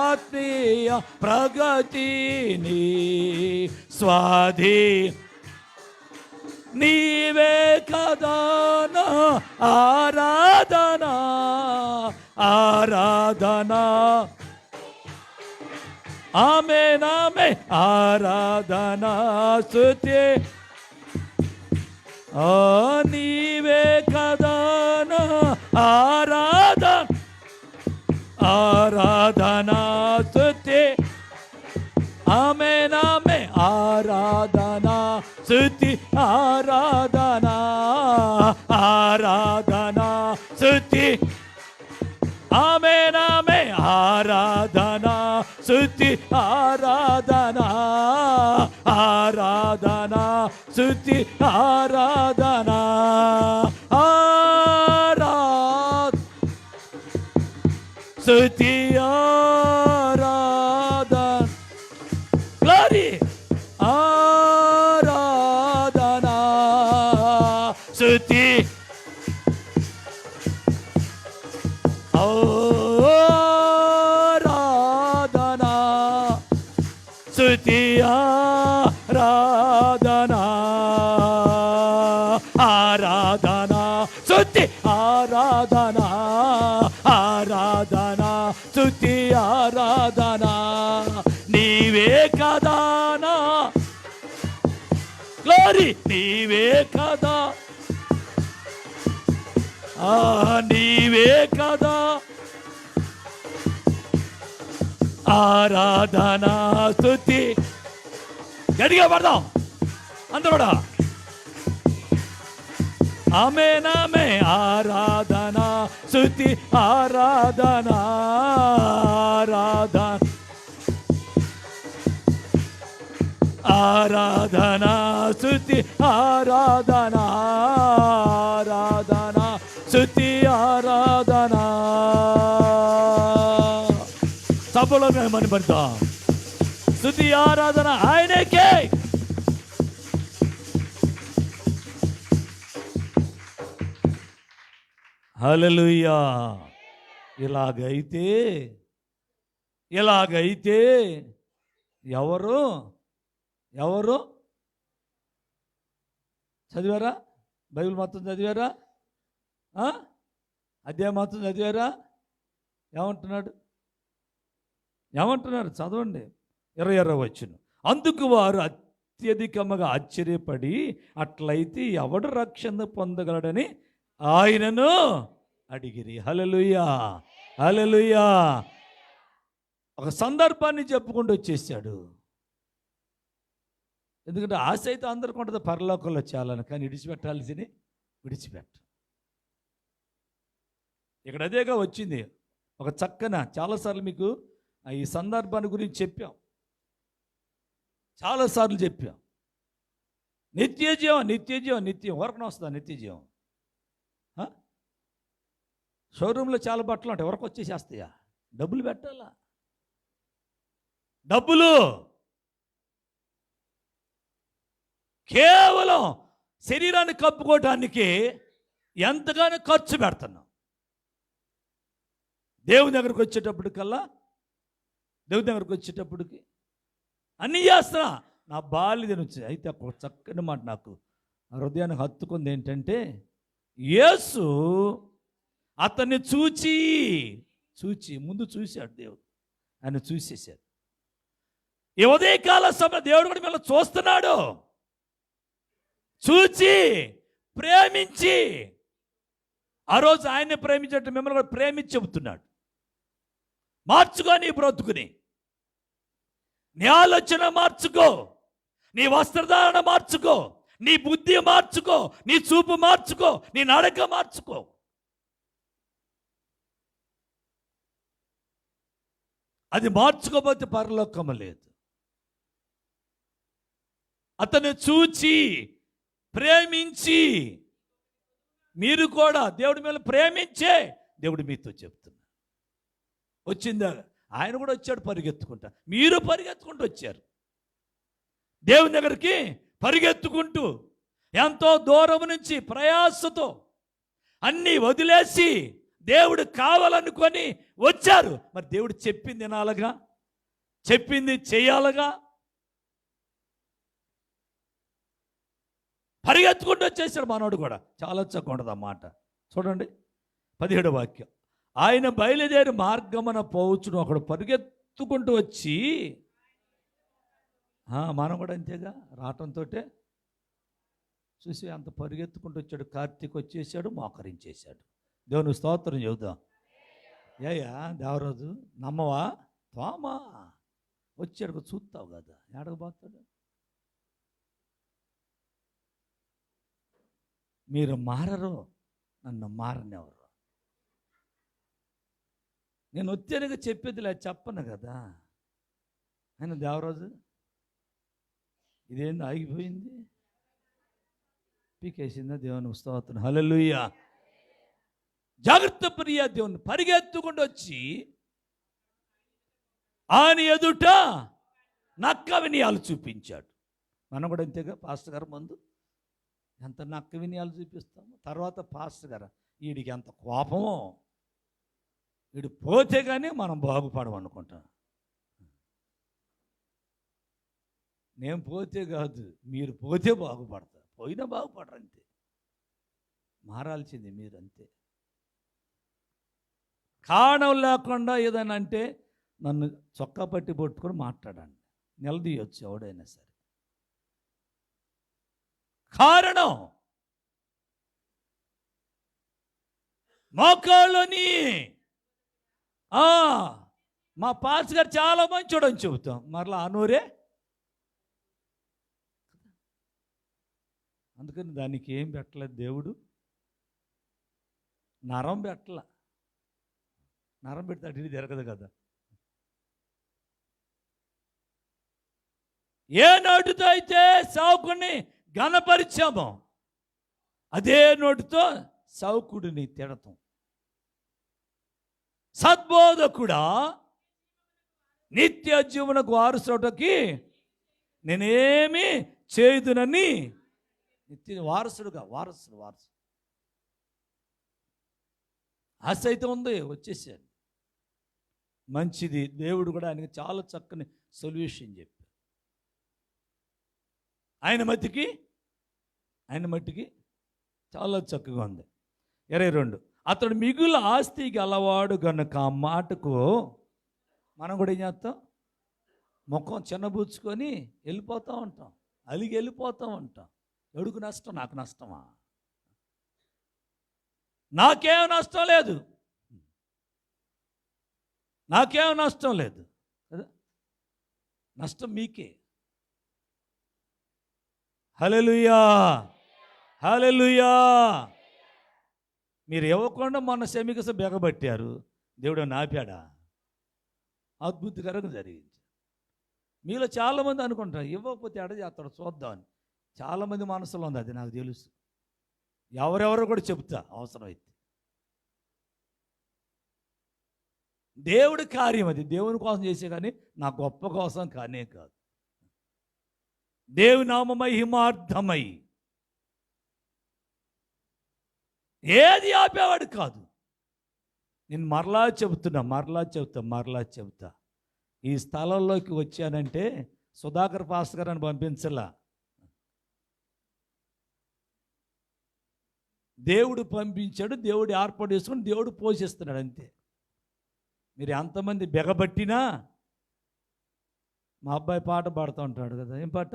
ఆత్మీయ ప్రగతిని స్వాధీ నీవే కదా నా ఆరాధనా ఆరాధనా. ఆమేన్ ఆమేన్. ఆరాధనా స్తుతి నీవే కదా నా ఆరాధన ఆరాధనా స్తుతి. ఆమేన్ ఆమేన్. ఆరాధనా స్తుతి ఆరాధనా ఆరాధనా స్తుతి. ఆమేన్ ఆమేన్. ఆరాధనా స్తుతి ఆరాధనా ఆరాధనా స్తుతి ఆరాధనా స్తుతి ఆరాధన. గ్లోరీ. ఆరాధనా స్తుతి ఆరాధనా ఆరాధనా స్తుతి ఆరాధనా ఆరాధనా స్తుతి ఆరాధనా నీవే కదానా గ్లోరీ నీవే కదా నీవే కదా ఆరాధనా స్తుతి గట్టిగా పడదాం అందరూ కూడా ఆమేన్ ఆమేన్ ఆరాధనా స్తుతి ఆరాధనా ఆరాధన ఆరాధనా స్తుతి ఆరాధనా ఆరాధనా స్తుతి ఆరాధనా సభలో మనం పడతాం స్తుతి ఆరాధన ఆయనకే. హల్లెలూయా. ఇలాగైతే ఎవరు చదివారా? బైబిల్ మొత్తం చదివారా? అధ్యాయం మొత్తం చదివారా? ఏమంటున్నారు చదవండి. 20 వచ్చును. అందుకు వారు అత్యధికముగా ఆశ్చర్యపడి అట్లయితే ఎవడు రక్షణ పొందగలడని ఆయనను అడిగిరి. హల్లెలూయా హల్లెలూయా. ఒక సందర్భాన్ని చెప్పుకుంటూ వచ్చేసాడు. ఎందుకంటే ఆశ అయితే అందరికీ ఉంటుంది పరలోకంలో చాలని, కానీ విడిచిపెట్టాల్సింది విడిచిపెట్ట. ఇక్కడ అదేగా వచ్చింది. ఒక చక్కన చాలాసార్లు మీకు ఈ సందర్భాన్ని గురించి చెప్పాం, చాలాసార్లు చెప్పాం. నిత్యం వరకు వస్తుందా నిత్యజీవం? షోరూంలో చాలా బట్టలు ఉంటాయి, వరకు వచ్చేసేస్తాయా? డబ్బులు పెట్టాలా? డబ్బులు కేవలం శరీరాన్ని కప్పుకోవటానికి ఎంతగానో ఖర్చు పెడుతున్నాం. దేవుని దగ్గరికి వచ్చేటప్పటికి అన్నీ చేస్తున్నా. నా బాల్యం నుంచి అయితే ఒక చక్కని మాట నాకు హృదయానికి హత్తుకుంది. ఏంటంటే యేసు అతన్ని చూచి ముందు చూశాడు దేవుడు, ఆయన చూసేశాడు. ఈ ఉదయకాల సమయం దేవుడు కూడా మిమ్మల్ని చూస్తున్నాడు. చూచి ప్రేమించి, ఆ రోజు ఆయన్ని ప్రేమించేట్టు మిమ్మల్ని కూడా ప్రేమించి చెబుతున్నాడు. మార్చుకో నీ బ్రతుకుని, నీ ఆలోచన మార్చుకో, నీ వస్త్రధారణ మార్చుకో, నీ బుద్ధి మార్చుకో, నీ చూపు మార్చుకో, నీ నడక మార్చుకో. అది మార్చుకోకపోతే పరలోకము లేదు. అతను చూచి ప్రేమించి, మీరు కూడా దేవుడి మీద ప్రేమించే దేవుడు మీతో చెప్తున్నా. వచ్చిందా? ఆయన కూడా వచ్చాడు పరిగెత్తుకుంటా, మీరు పరిగెత్తుకుంటూ వచ్చారు దేవుని దగ్గరికి. పరిగెత్తుకుంటూ ఎంతో దూరం నుంచి ప్రయాసతో అన్నీ వదిలేసి దేవుడు కావాలనుకొని వచ్చారు. మరి దేవుడు చెప్పింది వినాలగా, చెప్పింది చేయాలగా. పరిగెత్తుకుంటూ వచ్చేసాడు మనోడు కూడా. చాలా చక్కగా అన్నమాట. చూడండి 17వ వాక్యం. ఆయన బయలుదేరి మార్గమున పోవచ్చును ఒకడు పరిగెత్తుకుంటూ వచ్చి, మనం కూడా అంతేగా రావటంతో చూసి అంత పరిగెత్తుకుంటూ వచ్చాడు. కార్తీక్ వచ్చేసాడు, మోకరించేశాడు. దేవుని స్తోత్రం చెబుదాం. దేవరాజు నమ్మవా? తోమా వచ్చాడు, చూస్తావు కదా, ఏడకపోతాడు. మీరు మారరు, నన్ను మారనివ్వరు. నేను వచ్చానుగా చెప్పేది లేదు, చెప్పను కదా. ఆయన దేవరాజు ఇదేంది ఆగిపోయింది, పీకేసిందా? దేవుని స్తోత్రం. హల్లెలూయా. జాగ్రత్త ప్రియ దేవుని పరిగెత్తుకుంటూ వచ్చి ఆయన ఎదుట నక్క వినయాలు చూపించాడు. మనం కూడా అంతేగా పాస్టర్ గారు ముందు ఎంత నక్క వినయాలు చూపిస్తాము, తర్వాత పాస్టర్ గారు వీడికి ఎంత కోపమో. వీడు పోతే కానీ మనం బాగుపడమనుకుంటాం. నేను పోతే కాదు, మీరు పోతే బాగుపడతారు. పోయినా బాగుపడరు, అంతే. మారాల్సింది మీరు, అంతే. కారణం లేకుండా ఏదైనా అంటే నన్ను చొక్కా పట్టి పట్టుకొని మాట్లాడండి, నిలదీయొచ్చు ఎవడైనా సరే. కారణం మోకాళ్ళని మా పాస్ గారు చాలా మంచోడని చెబుతాం, మరలా అనూరే. అందుకని దానికి ఏం పెట్టలేదు దేవుడు, నరం పెట్టల. నరం పెడితే అటు జరగదు కదా. ఏ నోటితో అయితే సావుకుడిని ఘనపరిచామో అదే నోటితో సావుకుడిని తిడతాం. సద్బోధకుడా నిత్య జీవనకు వారసుడికి నేనేమి చేయుదునని, నిత్య వారసుడుగా, వారసుడు ఆశ అయితే ఉంది, వచ్చేసాడు. మంచిది. దేవుడు కూడా ఆయనకి చాలా చక్కని సొల్యూషన్ చెప్పారు. ఆయన మట్టికి చాలా చక్కగా ఉంది. 22, అతడు మిగులు ఆస్తి గలవాడు గనుక ఆ మాటకు మనం కూడా ఏం చేస్తాం, ముఖం చిన్నబుచ్చుకొని వెళ్ళిపోతూ ఉంటాం, అలిగి వెళ్ళిపోతూ ఉంటాం. ఎవడికి నష్టం? నాకు నష్టమా? నాకేం నష్టం లేదు, నాకేం నష్టం లేదు కదా, నష్టం మీకే. హల్లెలూయా, హల్లెలూయా. మీరు ఇవ్వకుండా మొన్న సెమికస బెగబట్టారు, దేవుడు నాపాడా? అద్భుతకరంగా జరిగింది. మీలో చాలామంది అనుకుంటారు ఇవ్వకపోతే ఎడ చేస్తాడు చూద్దామని. చాలామంది మనసులో ఉంది, అది నాకు తెలుసు. ఎవరెవరో కూడా చెప్తా అవసరమైతే. దేవుడి కార్యం అది, దేవుని కోసం చేసే, కానీ నా గొప్ప కోసం కానే కాదు. దేవుని నామ మహిమార్థమై ఏది ఆపేవాడు కాదు. నేను మరలా చెబుతా. ఈ స్థలంలోకి వచ్చానంటే సుధాకర్ పాస్టర్ గారు అని పంపించలా, దేవుడు పంపించాడు, దేవుడు ఏర్పాటు చేసుకుని దేవుడు పోషిస్తున్నాడు, అంతే. మీరు ఎంతమంది బెగబట్టినా, మా అబ్బాయి పాట పాడుతూ ఉంటాడు కదా, ఏం పాట?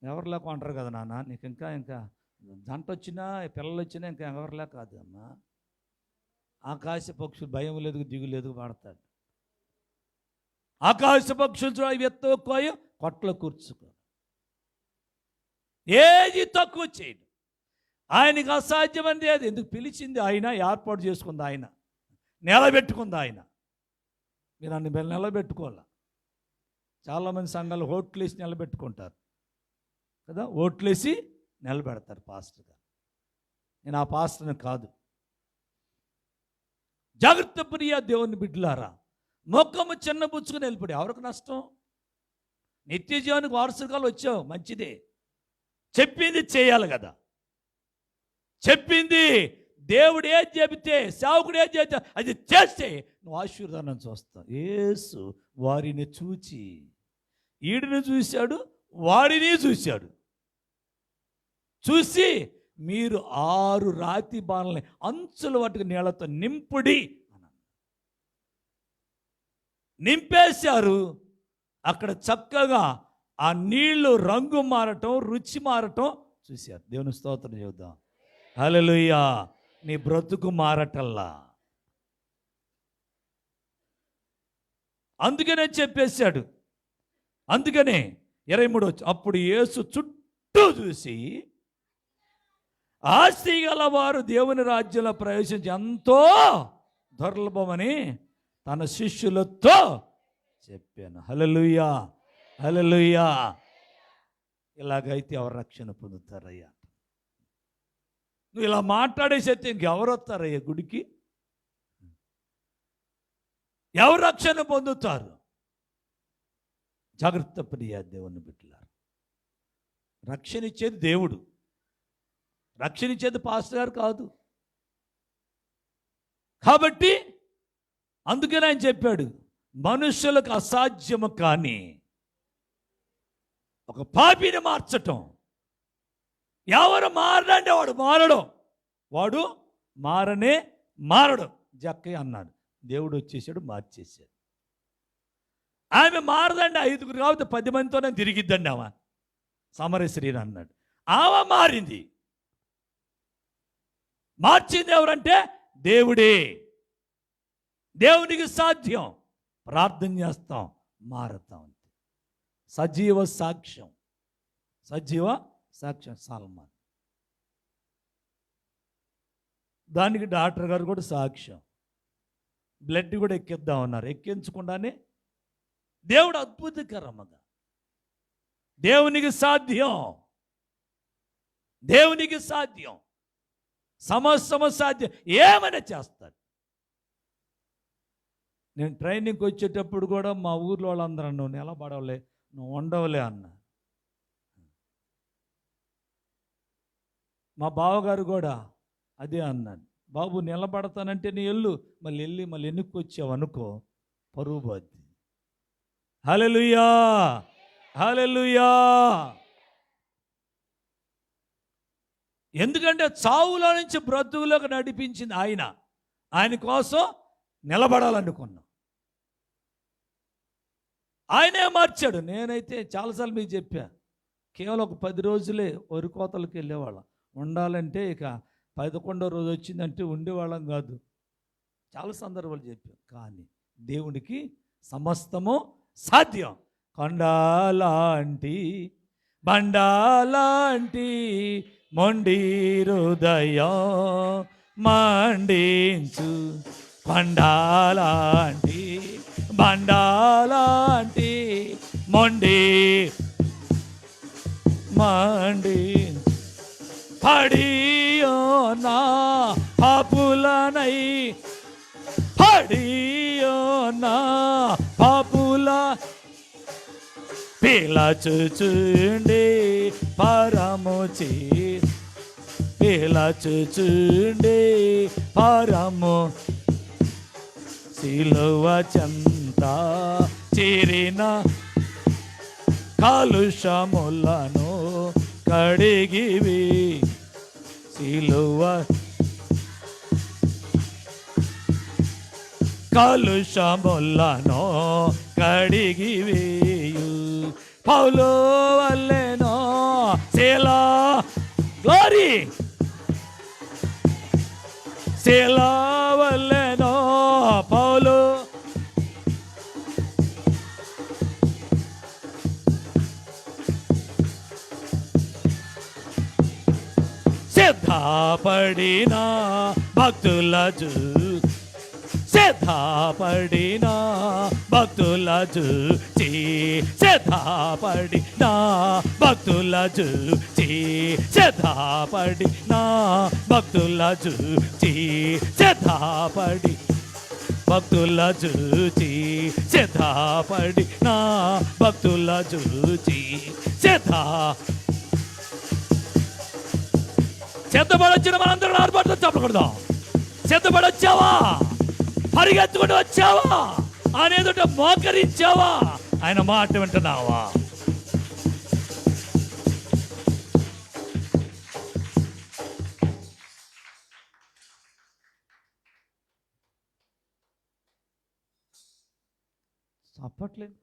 ఎవరిలాగా అంటారు కదా నాన్న, నీకు ఇంకా జంట వచ్చినా పిల్లలు వచ్చినా ఇంకా ఎవరిలా కాదు అమ్మా. ఆకాశ పక్షులు భయం లేదు దిగు లేదు పాడతాడు. ఆకాశ పక్షులు అవి ఎత్తుకోయ కొట్లో కూర్చుకో, ఏది తక్కువ చేయడు. ఆయనకి అసాధ్యమైనది ఏది. ఎందుకు పిలిచింది ఆయన, ఏర్పాటు చేసుకుంది ఆయన, నిలబెట్టుకుంది ఆయన. మీరు అన్ని నిలబెట్టుకోవాలా. చాలామంది సంఘాలు ఓట్లేసి నిలబెట్టుకుంటారు కదా, ఓట్లేసి నిలబెడతారు పాస్టర్ గారు. నేను ఆ పాస్టర్ని కాదు. జాగ్రత్త ప్రియ దేవుని బిడ్డలారా, మొక్కము చిన్నబుచ్చుకుని వెళ్ళిపోయి ఎవరికి నష్టం? నిత్య జీవానికి వారసుగాలు వచ్చావు, మంచిదే. చెప్పింది చేయాలి కదా. చెప్పింది దేవుడు ఏది చెబితే, సేవకుడు ఏది చెబితే అది చేస్తే నువ్వు ఆశీర్వాదం చూస్తావు. యేసు వారిని చూచి, ఈడిని చూశాడు, వాడిని చూశాడు. చూసి మీరు 6 రాతి బాణల్ని అంచుల వాటికి నీళ్లతో నింపుడి అన్నాడు. నింపేశారు. అక్కడ చక్కగా ఆ నీళ్లు రంగు మారటం, రుచి మారటం చూశారు. దేవుని స్తోత్రం చెబుదాం. హల్లెలూయా. నీ బ్రతుకు మారటల్లా. అందుకనే చెప్పేశాడు. అందుకనే 23 అప్పుడు యేసు చుట్టూ చూసి, ఆస్తి గలవారు దేవుని రాజ్యంలో ప్రవేశించి ఎంతో దుర్లభమని తన శిష్యులతో చెప్పాను. హల్లెలూయా, హల్లెలూయా. ఇలాగైతే ఎవరు రక్షణ పొందుతారయ్యా? నువ్వు ఇలా మాట్లాడేసైతే ఇంకెవరు వస్తారయ్యా గుడికి? ఎవరు రక్షణ పొందుతారు? జాగ్రత్త ప్రియ దేవుని బిడ్డలారా, రక్షణ ఇచ్చేది దేవుడు, రక్షణ ఇచ్చేది పాస్టర్ గారు కాదు. కాబట్టి అందుకని ఆయన చెప్పాడు, మనుషులకు అసాధ్యము కానీ ఒక పాపిని మార్చటం, ఎవరు మారడంటే వాడు మారడు, వాడు మారనే మారడు. జక్కయ్య అన్నాడు, దేవుడు వచ్చేసాడు, మార్చేశాడు. ఆమె మారదండి, 5 కాబట్టి 10 మందితోనే తిరిగిద్దండి ఆమె, సమరశ్రీని అన్నాడు. ఆమె మారింది. మార్చింది ఎవరంటే దేవుడే. దేవునికి సాధ్యం. ప్రార్థన చేస్తాం, మారుతాం. సజీవ సాక్ష్యం, సజీవ సాక్ష్యం సల్మాన్. దానికి డాక్టర్ గారు కూడా సాక్ష్యం. బ్లడ్ కూడా ఎక్కిద్దాం అన్నారు, ఎక్కించకుండానే దేవుడు అద్భుతకరముగా, దేవునికి సాధ్యం, దేవునికి సాధ్యం, సమస్తము సాధ్యం, ఏమైనా చేస్తాడు. నేను ట్రైనింగ్కి వచ్చేటప్పుడు కూడా మా ఊర్లో వాళ్ళందరూ నువ్వు నిలబడవలే, నువ్వు ఉండవలే అన్న. మా బావగారు కూడా అదే అన్నాడు, బాబు నిలబడతానంటే నీ వెళ్ళు, మళ్ళీ వెనుక్కి వచ్చావు అనుకో పరువు పోద్ది. హల్లెలూయా, హల్లెలూయా. ఎందుకంటే చావులో నుంచి బ్రతుకులోకి నడిపించింది ఆయన. ఆయన కోసం నిలబడాలనుకున్నాం, ఆయనే మార్చాడు. నేనైతే చాలాసార్లు మీకు చెప్పా, కేవలం ఒక 10 రోజులే వరి కోతలకు వెళ్ళేవాళ్ళం. ఉండాలంటే ఇక 11వ రోజు వచ్చిందంటే ఉండేవాళ్ళం కాదు. చాలా సందర్భాలు చెప్పాం. కానీ దేవునికి సమస్తము సాధ్యం. కొండలాంటి బండాలాంటి మొండి హృదయం మండించు, కొండలాంటి బండాలాంటి మొండి మండి పడియో నా పాపులనై, పడియో నా పాపుల పిలచుచుండి పరముచి, పిలచుచుండి పరము సిలువ చెంత చేరిన కాలుష్యములను కడిగివి, సిలువ కాలుష్యములను కడిగివేయు. పౌలు వల్లెనో శీలా, గ్లోరీ, శీలా వల్లెనో పౌలు సిద్ధపడిన భక్తుల సిద్ధపడిన భక్తుల చూచి, సిద్ధపడిన భక్తుల చూచి, సిద్ధపడిన భక్తుల చూచి, సిద్ధపడి భక్తుల చూచి, సిద్ధపడిన భక్తుల చూచి, సిద్ధపడొచ్చిన మనందరం ఆర్భాటం చెప్పకూడదు. సిద్ధపడొచ్చావా, పరిగెత్తుకుంటూ వచ్చావా, అనేదట మోకరించావా, ఆయన మాట వింటున్నావా? చెప్పట్లేదు.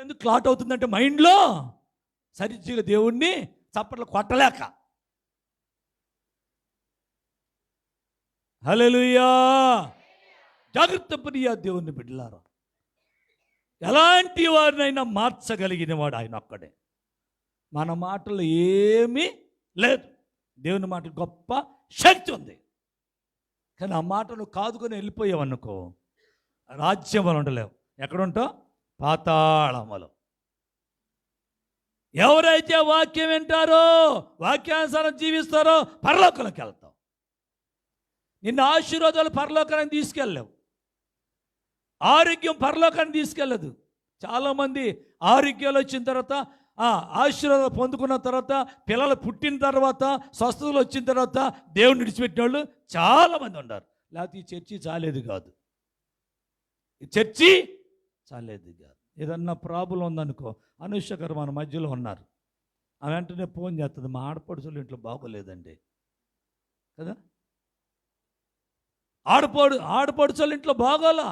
ఎందుకు క్లాట్ అవుతుందంటే మైండ్లో సరిగ్గా దేవుణ్ణి చప్పట్లు కొట్టలేక. హల్లెలూయా. జాగ్రత్త ప్రియ దేవుని బిడ్డలారా, ఎలాంటి వారినైనా మార్చగలిగిన వాడు ఆయన ఒక్కడే. మన మాటలు ఏమీ లేదు, దేవుని మాటలు గొప్ప శక్తి ఉంది. కానీ ఆ మాటను కాదుకొని వెళ్ళిపోయావనుకో రాజ్యంలో ఉండలేవు. ఎక్కడుంటావు? పాతాళములో. ఎవరైతే వాక్యం వింటారో, వాక్యానుసారం జీవిస్తారో పరలోకంలోకి వెళ్తావు. నిన్న ఆశీర్వాదాలు పరలోకానికి తీసుకెళ్ళలేవు, ఆరోగ్యం పరలోకానికి తీసుకెళ్ళదు. చాలామంది ఆరోగ్యాలు వచ్చిన తర్వాత ఆశీర్వాదాలు పొందుకున్న తర్వాత, పిల్లలు పుట్టిన తర్వాత, స్వస్థతలు వచ్చిన తర్వాత దేవుని విడిచిపెట్టిన వాళ్ళు చాలామంది ఉన్నారు. లేకపోతే ఈ చర్చి చాలేదు కాదు, ఈ చర్చి చాలేదు కాదు. ఏదన్నా ప్రాబ్లం ఉందనుకో, అనుష గారు మన మధ్యలో ఉన్నారు, ఆ వెంటనే ఫోన్ చేస్తుంది, మా ఆడపడుచులు ఇంట్లో బాగోలేదండి కదా. ఆడపడుచుల ఇంట్లో బాగోలా.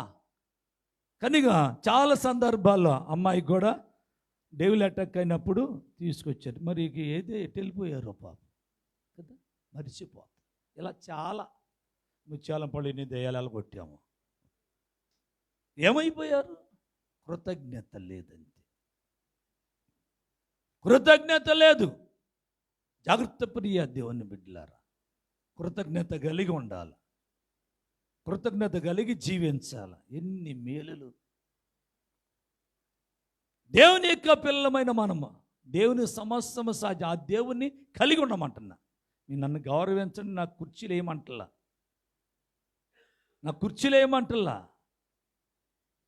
కనుక చాలా సందర్భాల్లో అమ్మాయికి కూడా డెవిల్ అటాక్ అయినప్పుడు తీసుకొచ్చారు. మరి ఏదో ఎటు వెళ్ళిపోయారో పాపం కదా, మరిచిపోతాం. ఇలా చాలా ముత్యాలం పళ్ళని దయ్యాలు కొట్టాము. ఏమైపోయారు? కృతజ్ఞత లేదంతే, కృతజ్ఞత లేదు. జాగ్రత్త ప్రియ దేవుని బిడ్డలారా, కృతజ్ఞత కలిగి ఉండాలి, కృతజ్ఞత కలిగి జీవించాలి. ఎన్ని మేలులు! దేవుని యొక్క పిల్లలమైన మనము దేవుని సమస్తము సాధ్యం. ఆ దేవుణ్ణి కలిగి ఉండమంటున్నా. మీరు నన్ను గౌరవించండి, నాకు కుర్చీలు ఏమంటలా, నాకు కుర్చీలు ఏమంటలా,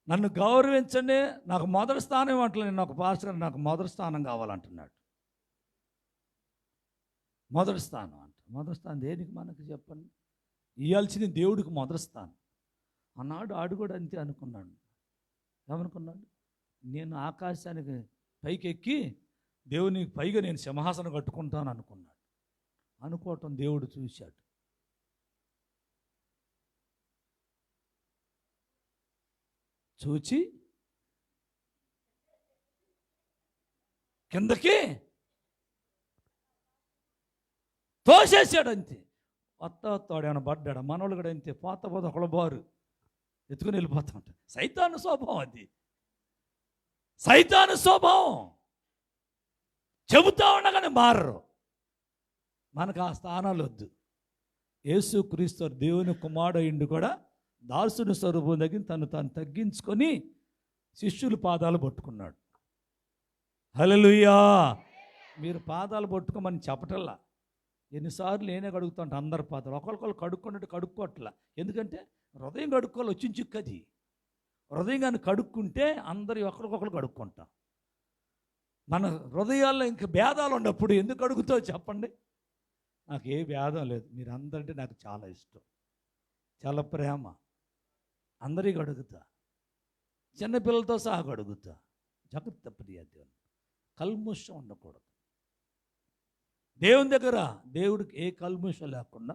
నన్ను గౌరవించండి, నాకు మొదటి స్థానం ఏమంటలే. నేను ఒక పాస్టర్, నాకు మొదటి స్థానం కావాలంటున్నాడు. మొదటి స్థానం అంట. మొదటి స్థానం దేనికి మనకు చెప్పండి? ఇవ్వాల్సింది దేవుడికి మొదటి స్థానం. ఆనాడు ఆడు కూడా అంతే అనుకున్నాడు. ఏమనుకున్నాడు? నేను ఆకాశానికి పైకి ఎక్కి దేవునికి పైగా నేను సింహాసనం కట్టుకుంటాను అనుకున్నాడు. అనుకోవటం దేవుడు చూశాడు. చూచి కిందకి తోసేసాడు అంతే. వస్తాడేమైనా పడ్డాడు. మనోళ్ళు కూడా అంతే, పోత ఒకళ్ళు బారు ఎత్తుకుని వెళ్ళిపోతా ఉంటాడు. సైతాను స్వభావం అది, సైతాను స్వభావం. చెబుతా ఉండగానే మారరు. మనకు ఆ స్థానాలు వద్దు. యేసు క్రీస్తు దేవుని కుమారుడు కూడా దాసుని స్వరూపం దగ్గర తాను తగ్గించుకొని శిష్యుల పాదాలు పట్టుకున్నాడు. హల్లెలూయా! మీరు పాదాలు పట్టుకోమని చెప్పటల్లా. ఎన్నిసార్లు నేనే కడుగుతుంటా అందరి పాదాలు. ఒకరికొకరు కడుక్కున్నట్టు కడుక్కోవట్లా. ఎందుకంటే హృదయం కడుక్కోవాలి, వచ్చిన చిక్కది. హృదయం కానీ కడుక్కుంటే అందరి ఒకరికొకరు కడుక్కుంటాం. మన హృదయాల్లో ఇంక భేదాలు ఉన్నప్పుడు ఎందుకు అడుగుతావు చెప్పండి? నాకు ఏ భేదం లేదు, మీరు అందరంటే నాకు చాలా ఇష్టం, చాలా ప్రేమ. అందరికీ అడుగుతా, చిన్నపిల్లలతో సహా అడుగుతా. జాగ్రత్త ప్రియ దేవుని, కల్ముషం ఉండకూడదు. దేవుని దగ్గర దేవుడికి ఏ కల్ముషం లేకుండా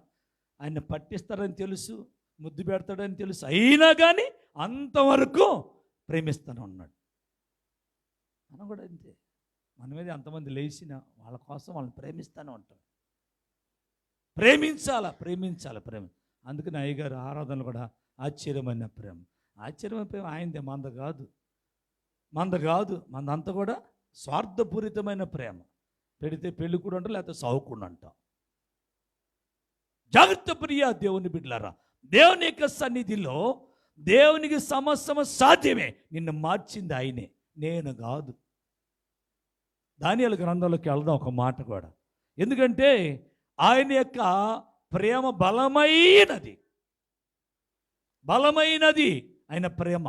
ఆయన పట్టిస్తారని తెలుసు, ముద్దు పెడతాడని తెలుసు, అయినా కానీ అంతవరకు ప్రేమిస్తూనే ఉన్నాడు. మనం కూడా అంతే. మన మీద అంతమంది లేచిన వాళ్ళ కోసం వాళ్ళని ప్రేమిస్తూనే ఉంటాం. ప్రేమించాలి. అందుకని అయ్యగారు ఆరాధనలు కూడా ఆశ్చర్యమైన ప్రేమ. ఆశ్చర్యమైన ప్రేమ ఆయనదే, మంద కాదు. మందంతా కూడా స్వార్థపూరితమైన ప్రేమ. పెడితే పెళ్ళి కూడా అంటాం, లేకపోతే సావుకుండా అంటాం. జాగ్రత్త ప్రియ దేవుని బిడ్డలారా, దేవుని యొక్క సన్నిధిలో దేవునికి సమస్తము సాధ్యమే. నిన్ను మార్చింది ఆయనే, నేను కాదు. దానియేలు గ్రంథంలోకి వెళ్దాం ఒక మాట కూడా. ఎందుకంటే ఆయన యొక్క ప్రేమ బలమైనది ఆయన ప్రేమ.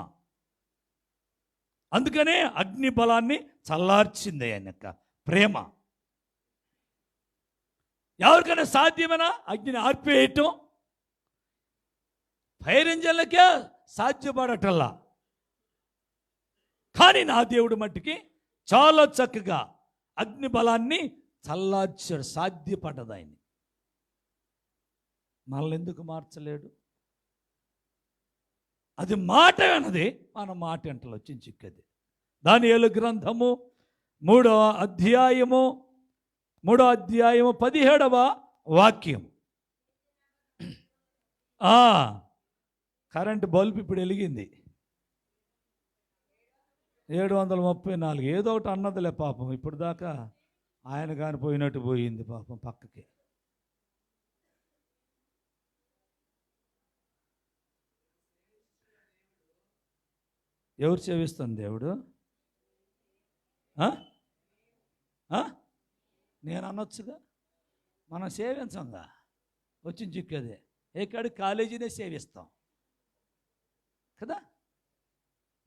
అందుకనే అగ్ని బలాన్ని చల్లార్చింది ఆయన యొక్క ప్రేమ. ఎవరికైనా సాధ్యమైనా అగ్నిని ఆర్పేయటం? ఫైర్ ఇంజన్లకే సాధ్యపడటల్లా. కానీ నా దేవుడు మట్టికి చాలా చక్కగా అగ్ని బలాన్ని చల్లార్చాడు. సాధ్యపడ్డది ఆయన. మనల్ని ఎందుకు మార్చలేడు? అది మాట అన్నది మన మాట ఎంటలో వచ్చింది చిక్కది. దానియేలు గ్రంథము 3వ అధ్యాయము 17వ వాక్యం. కరెంటు బల్బు ఇప్పుడు వెలిగింది 734. ఏదో ఒకటి అన్నదిలే పాపం. ఇప్పుడు దాకా ఆయన కాని పోయినట్టు పోయింది పాపం పక్కకి. ఎవరు సేవిస్తుంది దేవుడు? నేను అనొచ్చుగా. మనం సేవించంగా, వచ్చిన చిక్కదే. ఎక్కడి కాలేజీనే సేవిస్తాం కదా,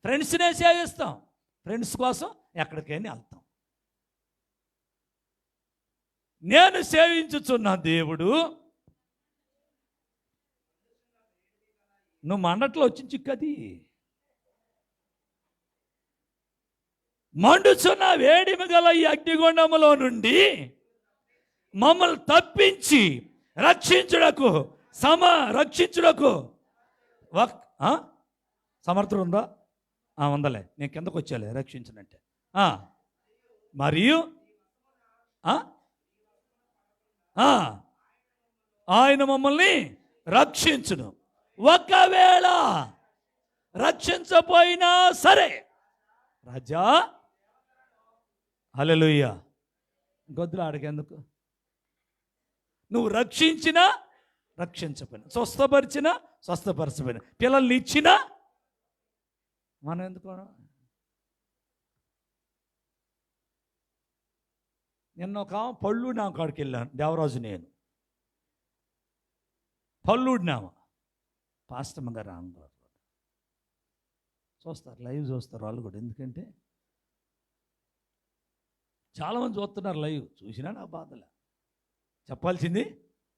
ఫ్రెండ్స్నే సేవిస్తాం. ఫ్రెండ్స్ కోసం ఎక్కడికైనా వెళ్తాం. నేను సేవించుచున్న దేవుడు. నువ్వు మండట్లో వచ్చి చిక్కది మండుచున్న వేడిమి గల ఈ అగ్నిగుండములో నుండి మమ్మల్ని తప్పించి రక్షించుటకు రక్షించుటకు సమర్థుడు ఉందా? ఉందలే, నేను కిందకు వచ్చాలే రక్షించినట్టే. మరియు ఆయన మమ్మల్ని రక్షించును. ఒకవేళ రక్షించపోయినా సరే రాజా, హల్లెలూయా, గొద్దులు ఆడకెందుకు? నువ్వు రక్షించినా రక్షించపోయినా, స్వస్థపరచపోయినా, పిల్లల్ని ఇచ్చినా మనం ఎందుకు? నిన్న ఒక పళ్ళునామ కాడికి వెళ్ళాను, దేవరాజు నేను. పళ్ళుడినామ పాస్టమ్మ గారు రాంగారు చూస్తారు, లైవ్ చూస్తారు వాళ్ళు కూడా. ఎందుకంటే చాలామంది చూస్తున్నారు లైవ్, చూసినా నా బాధలే, చెప్పాల్సింది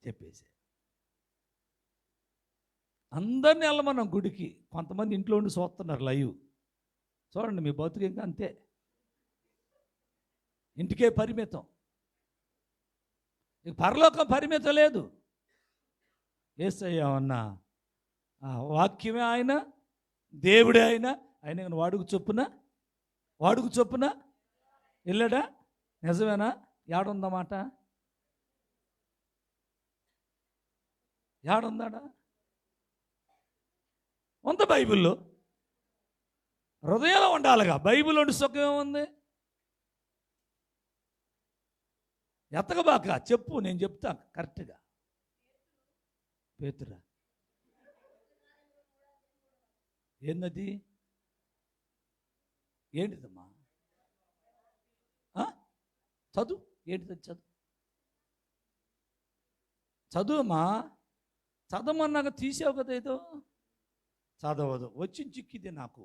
చెప్పేసి. అందరినీ వెళ్ళమన్నాం గుడికి, కొంతమంది ఇంట్లో ఉండి చూస్తున్నారు లైవ్. చూడండి, మీ బతుకు ఇంకా అంతే, ఇంటికే పరిమితం. ఇక పరలోకం పరిమితం లేదు. యేసయ్య అన్న వాక్యమే ఆయన, దేవుడే ఆయన వాడుకు చొప్పున వెళ్ళాడా? నిజమేనా? ఏడుందన్నమాట, ఏడుందాడా? ఉంది బైబిల్లో. హృదయంలో ఉండాలిగా. బైబిల్ ఉండి సుఖం ఏముంది? ఎత్తకబాక, చెప్పు, నేను చెప్తా కరెక్ట్గా. పేతురా ఏందది? ఏంటిదమ్మా? చదువు. ఏంటిది? చదువమ్మా. చదవమన్నాక తీసావు కదా ఏదో. చదవదు, వచ్చి చిక్కిది నాకు.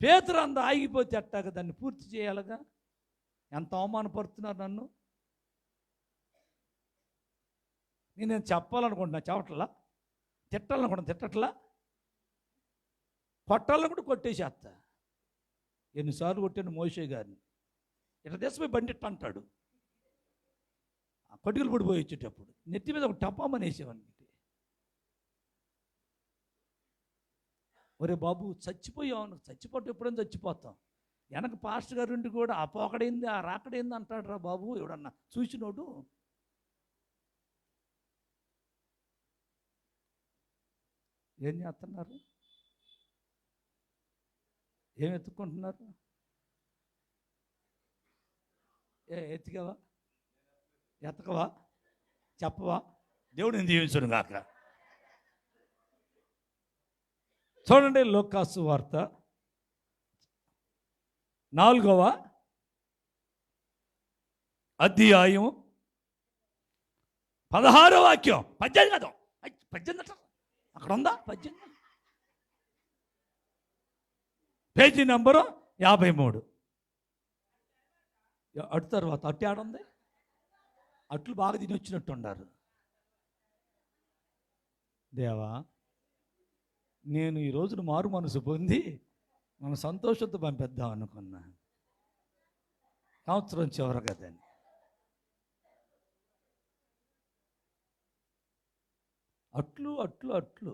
పేతురు అంత ఆగిపోతే అట్టాక దాన్ని పూర్తి చేయాలిగా. ఎంత అవమానపడుతున్నారు నన్ను. నేను చెప్పాలనుకుంటున్నా, చెప్పట్లా. తిట్టాలనుకుంటున్నా, తిట్టట్లా. కొట్టాలనుకుంటే కొట్టేసేస్తా. ఎన్నిసార్లు కొట్టాను మోషే గారిని. ఇట్లా దేశపోయి బండి ఇట్ట అంటాడు, కొట్టుకులు పడిపోయి వచ్చేటప్పుడు నెత్తి మీద ఒక టపామనేసేవాడిని. ఒరే బాబు, చచ్చిపోయావు. చచ్చిపోతే ఎప్పుడైనా చచ్చిపోతాం. వెనక పాస్టర్ గారు ఉండి కూడా ఆ పోకడైంది, ఆ రాకడైంది అంటాడు రా బాబు ఎవడన్నా చూసినోడు. ఏం చేస్తున్నారు? ఏం ఎత్తుక్కుంటున్నారు? ఎత్తికవా? ఎత్తకవా? చెప్పవా? దేవుడు నేను దీవించును గాక. చూడండి, లూకాసు వార్త 4వ అధ్యాయం 16వ వాక్యం. 18 కదా, 18 అక్కడ ఉందా? 18 పేజీ నంబరు 53. అటు తర్వాత అట్టు ఆడుంది. అట్లు బాగా తిని వచ్చినట్టు ఉన్నారు. దేవా, నేను ఈ రోజున మారు మనసు పొంది మన సంతోషంతో పంపిద్దాం అనుకున్నా. సంవత్సరం చివర కదని. అట్లు అట్లు అట్లు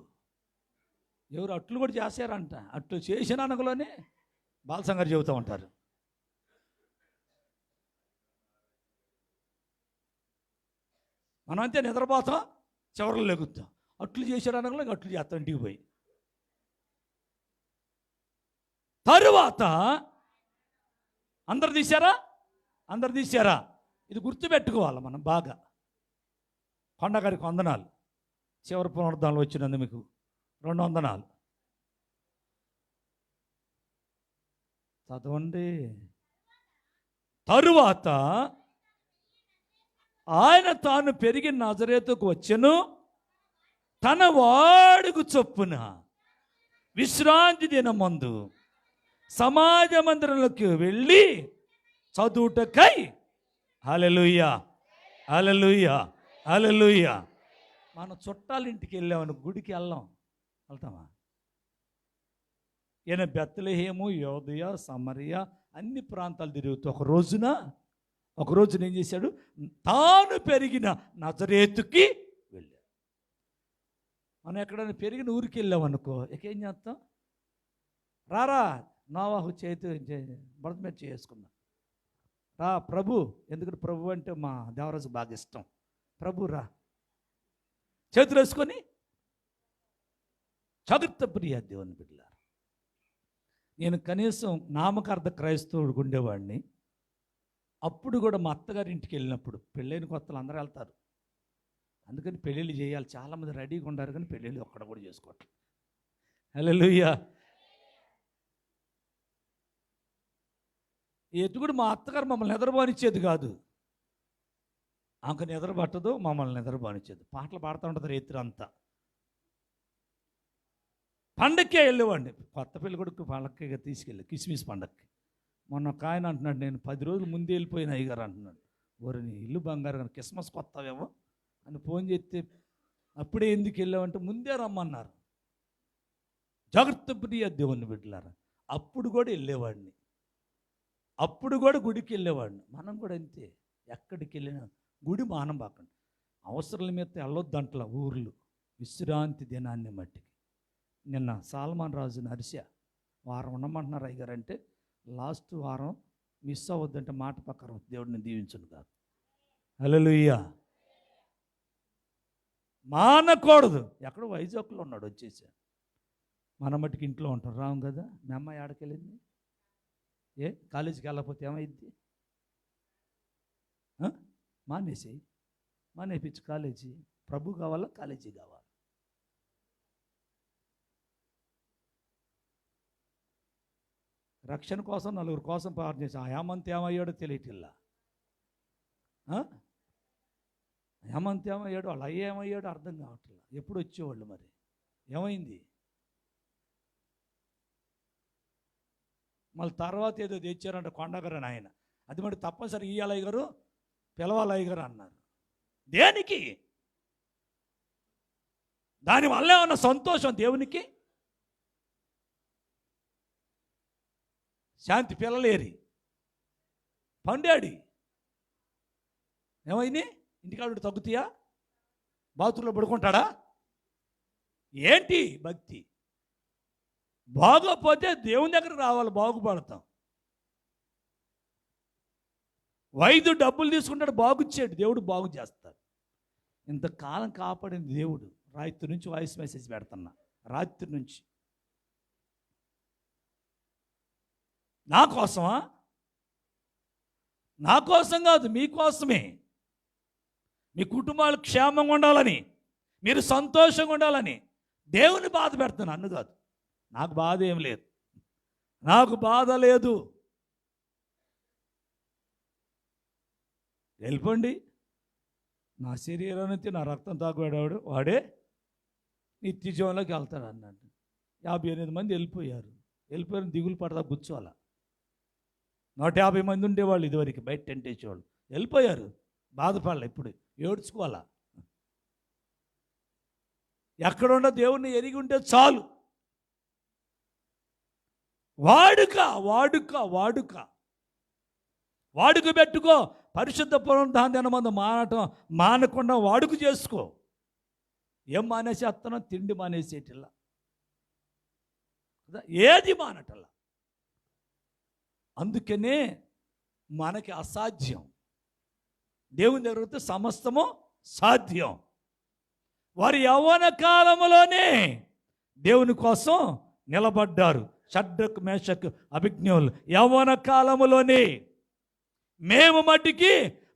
ఎవరు అట్లు కూడా చేశారంట. అట్లు చేసిన అనగలోనే బాలసంగారు చెబుతూ ఉంటారు. మనం అంతే నిద్రపోతాం, చివరిలో లెగుతాం. అట్లు చేశాడు అనగలో ఇంక అట్లు చేస్తాం ఇంటికి పోయి. తరువాత అందరు తీశారా? ఇది గుర్తుపెట్టుకోవాలి మనం బాగా. కొండగారికి వందనాలు, చివరి పునరుద్ధానంలో వచ్చినందుకు మీకు 2 వందనాలు. చదవండి. తరువాత ఆయన తాను పెరిగి నజరేతుకు వచ్చెను, తన వాడుకు చొప్పున విశ్రాంతి దినమందు సమాజ మందిరంలోకి వెళ్ళి చదువుటకై. హల్లెలూయా, హల్లెలూయా, హల్లెలూయా. మన చుట్టాల ఇంటికి వెళ్ళామని గుడికి వెళ్తామా? ఈయన బెత్లెహేము, యోదయ, సమరయ అన్ని ప్రాంతాలు తిరుగుతూ ఒక రోజున ఏం చేశాడు? తాను పెరిగిన నజరేతుకి వెళ్ళాడు. మనం ఎక్కడైనా పెరిగిన ఊరికి వెళ్ళామనుకో, ఇకేం చేస్తాం? రారా నోవాహు భరత మీద చేసుకుందాం, రా ప్రభు. ఎందుకంటే ప్రభు అంటే మా దేవరాజు బాగా ఇష్టం. ప్రభు రా, చేతులు వేసుకొని. జాగ్రత్త ప్రియ దేవుని బిడ్డలారా, నేను కనీసం నామకార్థ క్రైస్తవుడికి ఉండేవాడిని. అప్పుడు కూడా మా అత్తగారి ఇంటికి వెళ్ళినప్పుడు, పెళ్ళైన కొత్తలు అందరూ వెళ్తారు, అందుకని పెళ్ళిళ్ళు చేయాలి, చాలామంది రెడీగా ఉండారు, కానీ పెళ్ళిళ్ళు ఒక్కడ కూడా చేసుకోవట్లేదు. హల్లెలూయా. ఎత్తుకుడు మా అత్తగారు మమ్మల్ని నిద్రపోనిచ్చేది కాదు. ఆమెకు నిద్ర పట్టదు, మమ్మల్ని నిద్రపోనిచ్చేది. పాటలు పాడుతూ ఉంటుంది రేత్రి అంతా. పండక్కే వెళ్ళేవాడిని, కొత్త పెళ్ళి కొడుకు పండక్కి తీసుకెళ్ళి కిస్మిస్ పండక్కి. మొన్న ఒక ఆయన అంటున్నాడు, నేను 10 రోజులు ముందే వెళ్ళిపోయిన అయ్యగారు అంటున్నాడు. ఓరి నీ ఇల్లు బంగారు కానీ క్రిస్మస్ కొత్తవేమో అని ఫోన్ చేస్తే, అప్పుడే ఎందుకు వెళ్ళామంటే ముందే రమ్మన్నారు. జాగ్రత్త ప్రియ దేవుని బిడ్డలారా, అప్పుడు కూడా వెళ్ళేవాడిని, అప్పుడు కూడా గుడికి వెళ్ళేవాడిని. మనం కూడా అంతే, ఎక్కడికి వెళ్ళినా గుడి మానం పాకండి. అవసరాల మీద వెళ్ళొద్దంటల ఊర్లు, విశ్రాంతి దినాన్ని మట్టికి. నిన్న సాల్మాన్ రాజుని అరిసా, వారం ఉండమంటున్నారు అయ్యగారంటే, లాస్ట్ వారం మిస్ అవ్వద్దంటే మాట ప్రకారం దేవుడిని దీవించును కాదు. హల్లెలూయా. మానకూడదు. ఎక్కడో వైజాగ్లో ఉన్నాడు, వచ్చేసా. మన మట్టుకు ఇంట్లో ఉంటాం, రాము కదా. మీ అమ్మాయి ఆడకెళ్ళింది, కాలేజీకి వెళ్ళకపోతే ఏమైద్ది? మానేపించు కాలేజీ. ప్రభు కావాలా, కాలేజీ కావాలా? రక్షణ కోసం నలుగురు కోసం ప్రార్థన చేసి ఆ హేమంత్ ఏమయ్యాడో తెలియటిల్లా. హేమంత్ ఏమయ్యాడు, వాళ్ళ అయ్య ఏమయ్యాడో అర్థం కావట్లేదు. ఎప్పుడు వచ్చేవాళ్ళు, మరి ఏమైంది? మళ్ళీ తర్వాత ఏదో తెచ్చారంట కొండగారు ఆయన. అది మరి తప్పనిసరి ఇయ్యాలి అయ్యగారు, పిలవాలి అయ్యగారు అన్నారు. దేనికి? దానివల్ల ఏమన్నా సంతోషం దేవునికి? శాంతి పిల్లలేరి పండాడి ఏమైంది? ఇంటికాడు తగ్గుతాయా? బాత్రూంలో పడుకుంటాడా? ఏంటి భక్తి? బాగోపోతే దేవుని దగ్గర రావాలి, బాగుపడతాం. వైద్యుడు డబ్బులు తీసుకుంటాడు, బాగుచ్చాడు, దేవుడు బాగు చేస్తాడు. ఇంతకాలం కాపాడింది దేవుడు. రాత్రి నుంచి వాయిస్ మెసేజ్ పెడుతున్నా, రాత్రి నుంచి. నా కోసమా? నా కోసం కాదు, మీకోసమే. మీ కుటుంబాలు క్షేమంగా ఉండాలని, మీరు సంతోషంగా ఉండాలని దేవుని బాధ పెడుతున్నాను, నన్ను కాదు. నాకు బాధ ఏం లేదు, నాకు బాధ లేదు. వెళ్ళిపోండి, నా శరీరానికి నా రక్తం తాగువాడు వాడే నిత్య జీవంలోకి వెళ్తాడు అన్నాడు. 58 మంది వెళ్ళిపోయిన దిగులు పడదా కూర్చోవాలా. 150 మంది ఉండేవాళ్ళు ఇదివరకు, బయట టెంట్ వేసేవాళ్ళు. వెళ్ళిపోయారు, బాధపడాలి, ఇప్పుడు ఏడ్చుకోవాలా. ఎక్కడున్న దేవుణ్ణి ఎరిగి ఉంటే చాలు. వాడుక పెట్టుకో. పరిశుద్ధ పునరుద్ధాన మందు మానకుండా వాడుక చేసుకో. ఏం మానేసేస్తున్నాం? తిండి మానేసేటిల్లా, ఏది మానటల్లా. అందుకనే మనకి అసాధ్యం, దేవుని దగ్గర సమస్తము సాధ్యం. వారి యవ్వన కాలంలోనే దేవుని కోసం నిలబడ్డారు. షడ్రక్, మేషక్, అభిజ్ఞులు యవ్వన కాలములోనే. మేము మట్టికి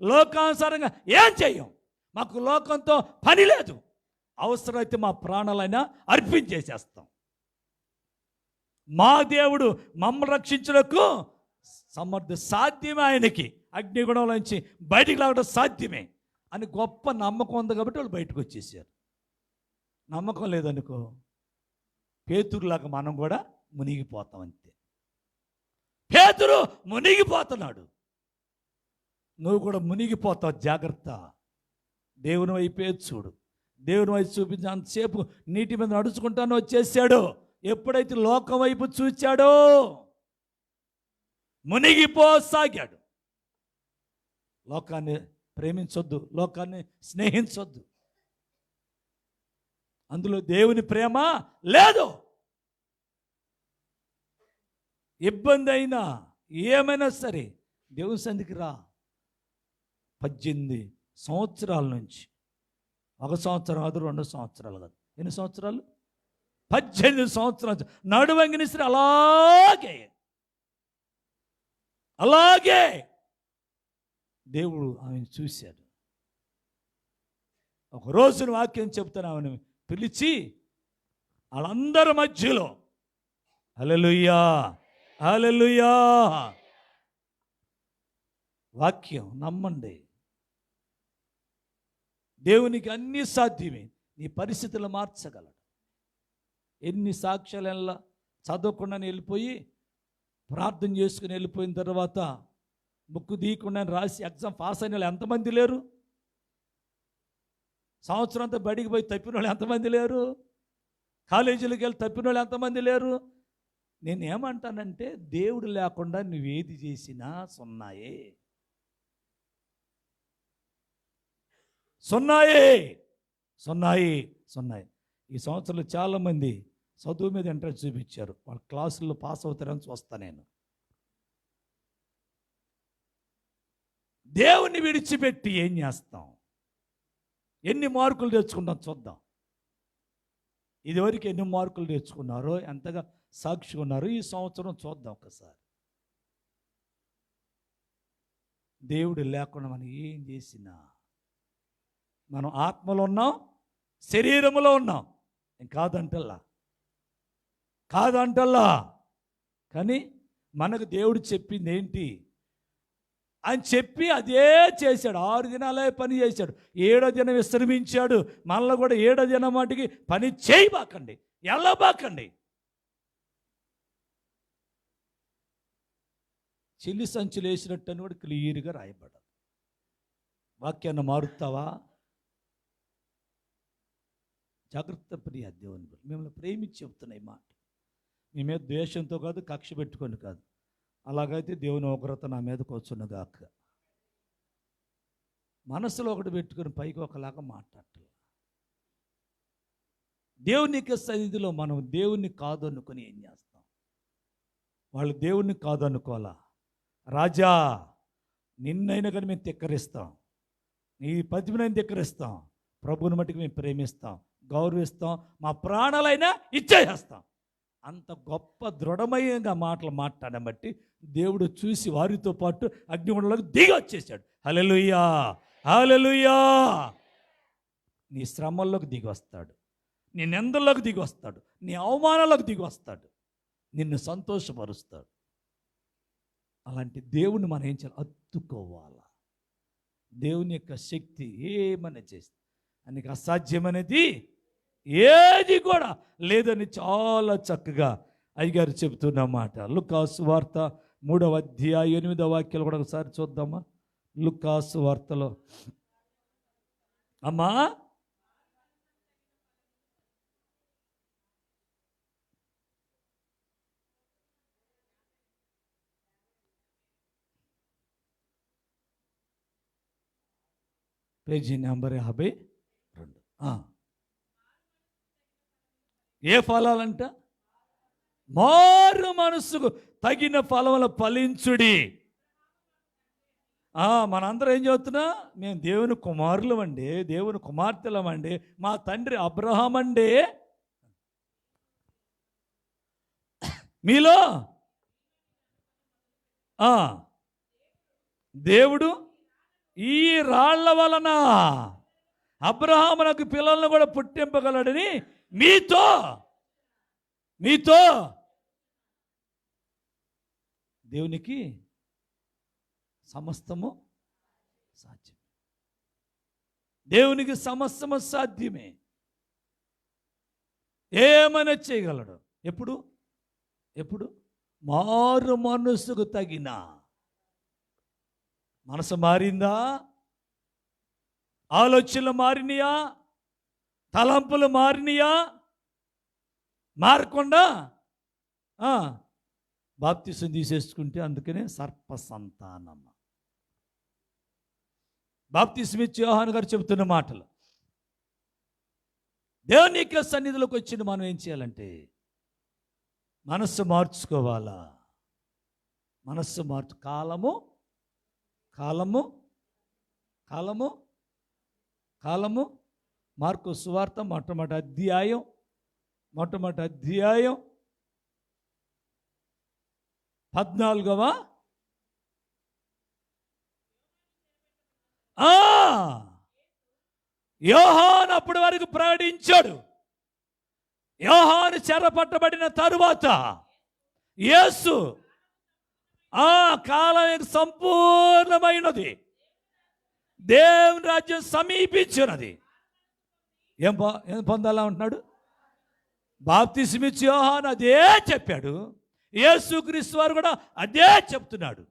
లోకానుసారంగా ఏం చెయ్యం, మాకు లోకంతో పని లేదు. అవసరమైతే మా ప్రాణాలైనా అర్పించేసేస్తాం. మా దేవుడు మమ్మల్ని రక్షించుటకు సాధ్యమే. ఆయనకి అగ్నిగుణంలోంచి బయటికి రావడం సాధ్యమే అని గొప్ప నమ్మకం ఉంది కాబట్టి వాళ్ళు బయటకు వచ్చేసారు. నమ్మకం లేదనుకో, పేతురులాగా మనం కూడా మునిగిపోతాం అంతే. పేతురు మునిగిపోతున్నాడు. నువ్వు కూడా మునిగిపోతావు, జాగ్రత్త. దేవుని వైపే చూడు. దేవుని వైపు చూపించినంతసేపు నీటి మీద నడుచుకుంటాను వచ్చేసాడు. ఎప్పుడైతే లోకం వైపు చూచాడో మునిగిపోసాగాడు. లోకాన్ని ప్రేమించొద్దు, లోకాన్ని స్నేహించొద్దు. అందులో దేవుని ప్రేమ లేదు. ఇబ్బంది అయినా ఏమైనా సరే దేవుని సన్నిధికి రా. 18 సంవత్సరాల నుంచి, 1 సంవత్సరం కాదు, 2 సంవత్సరాలు కాదు, ఎన్ని సంవత్సరాలు? 18 సంవత్సరాలు నడువంగిని సరే అలాగే దేవుడు ఆమెను చూశాడు. ఒక రోజున వాక్యం చెప్తాను, ఆమెను పిలిచి వాళ్ళందరి మధ్యలో హల్లెలూయా హల్లెలూయా. వాక్యం నమ్మండి. దేవునికి అన్నీ సాధ్యమే. నీ పరిస్థితులు మార్చగలడు. ఎన్ని సాక్ష్యాలెల్లా చదవకుండా వెళ్ళిపోయి ప్రార్థన చేసుకుని వెళ్ళిపోయిన తర్వాత బుక్కు తీయకుండా రాసి ఎగ్జామ్ పాస్ అయిన వాళ్ళు ఎంతమంది లేరు? సంవత్సరం అంతా బడికి పోయి తప్పిన వాళ్ళు ఎంతమంది లేరు? కాలేజీలకు వెళ్ళి తప్పిన వాళ్ళు ఎంతమంది లేరు? నేనేమంటానంటే దేవుడు లేకుండా నువ్వేది చేసినా సున్నాయే, సున్నాయే, సున్నాయి, సున్నాయి. ఈ సంవత్సరంలో చాలామంది చదువు మీద ఇంట్రెస్ట్ చూపించారు. వాళ్ళ క్లాసుల్లో పాస్ అవుతారని చూస్తా నేను. దేవుని విడిచిపెట్టి ఏం చేస్తాం? ఎన్ని మార్కులు తెచ్చుకుంటాం చూద్దాం. ఇదివరకు ఎన్ని మార్కులు తెచ్చుకున్నారో, ఎంతగా సాక్షి ఉన్నారో ఈ సంవత్సరం చూద్దాం ఒకసారి. దేవుడు లేకుండా మనం ఏం చేసినా, మనం ఆత్మలో ఉన్నాం, శరీరంలో ఉన్నాం. కాదంటల్లా కానీ మనకు దేవుడు చెప్పింది ఏంటి అని చెప్పి అదే చేశాడు. 6 దినాలే పని చేశాడు, 7వ దినం విశ్రమించాడు. మనలో కూడా 7వ దినం వాటికి పని చేయబాకండి, వెళ్ళబాకండి. చెల్లి సంచులు వేసినట్టు అని కూడా క్లియర్గా రాయబడ్డారు. వాక్యాన్ని మారుతావా? జాగ్రత్త ప్రియ దేవుని, మిమ్మల్ని ప్రేమించి చెప్తున్నాయి మాట. మీ మీద ద్వేషంతో కాదు, కక్ష పెట్టుకొని కాదు. అలాగైతే దేవుని ఉగ్రత నా మీదకి వచ్చునుగాక. మనసులో ఒకటి పెట్టుకుని పైకి ఒకలాగా మాట్లాడాలి. దేవుని యొక్క సన్నిధిలో మనం దేవుణ్ణి కాదు అనుకుని ఏం చేస్తాం? వాళ్ళు దేవుణ్ణి కాదు అనుకోవాలా? రాజా, నిన్నైనా కానీ మేము తిక్కరిస్తాం, నీ ప్రతిభనైనా తిక్కరిస్తాం, ప్రభువుని మట్టుకు మేము ప్రేమిస్తాం, గౌరవిస్తాం, మా ప్రాణాలైనా ఇచ్చేస్తాం. అంత గొప్ప దృఢమైన మాటలు మాట్లాడడం బట్టి దేవుడు చూసి వారితో పాటు అగ్నిగుండంలోకి దిగి వచ్చేసాడు. హల్లెలూయా హల్లెలూయా. నీ శ్రమల్లోకి దిగి వస్తాడు, నీ నిందల్లోకి దిగి వస్తాడు, నీ అవమానాలకు దిగి వస్తాడు, నిన్ను సంతోషపరుస్తాడు. అలాంటి దేవుని మనం ఏం చేయాలి? అత్తుకోవాలా. దేవుని యొక్క శక్తి ఏమని చేస్తే ఆయనకి అసాధ్యమనేది ఏది కూడా లేదని చాలా చక్కగా అయ్యగారు చెబుతున్నమాట. లూకాసు వార్త 3వ అధ్యాయం 8వ వాక్యాలు కూడా ఒకసారి చూద్దామా? లూకాసు వార్తలో అమ్మా పేజీ నెంబర్ 52. ఏ ఫలాలంట? మారు మనసుకు తగిన ఫలముల ఫలించుడి. మనందరం ఏం చెబుతున్నా? మేము దేవుని కుమారులం అండి, దేవుని కుమార్తెలం అండి, మా తండ్రి అబ్రహాం అండి. మీలో దేవుడు ఈ రాళ్ల వలన అబ్రహామునకు పిల్లలను కూడా పుట్టింపగలడని మీతో దేవునికి సమస్తము సాధ్యం. దేవునికి సమస్తము సాధ్యమే. ఏమైనా చేయగలడు. ఎప్పుడు మారు మనసుకు తగిన మనసు మారిందా? ఆలోచనలు మారినయా? తలంపులు మారినయా? మారకుండా బాప్తిసం తీసేసుకుంటే అందుకనే సర్ప సంతానం. బాప్తిసం ఇచ్చి యోహాను గారు చెబుతున్న మాటలు. దేవుని యొక్క సన్నిధిలోకి వచ్చిన మనం ఏం చేయాలంటే మనస్సు మార్చుకోవాలా. మనస్సు కాలము కాలము కాలము కాలము మార్కు సువార్త మొట్టమొదటి అధ్యాయం 14వ యోహాను అప్పటి వరకు ప్రకటించాడు. యోహాను చెరపట్టబడిన తరువాత యేసు కాలం సంపూర్ణమైనది, దేవుని రాజ్యం సమీపించినది. ఏం పొందాలా ఉంటున్నాడు? బాప్తిసమిచ్చి యోహాను అదే చెప్పాడు. యేసుక్రీస్తు వారు కూడా అదే చెప్తున్నాడు.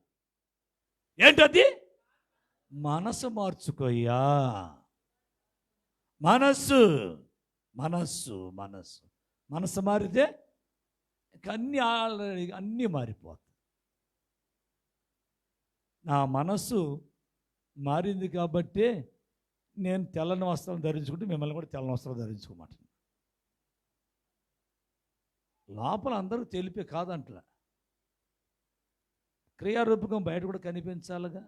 ఏంటది? మనసు మార్చుకోయ్యా. మనస్సు మనస్సు మనస్సు మనసు మారితే అన్నీ మారిపోతాయి. నా మనస్సు మారింది కాబట్టి నేను తెల్లని వస్త్రం ధరించుకుంటే మిమ్మల్ని కూడా తెల్లని వస్త్రం ధరించుకోమాట. లోపల అందరూ తెలిపే కాదంటలా, క్రియారూపకం బయట కూడా కనిపించాలిగా.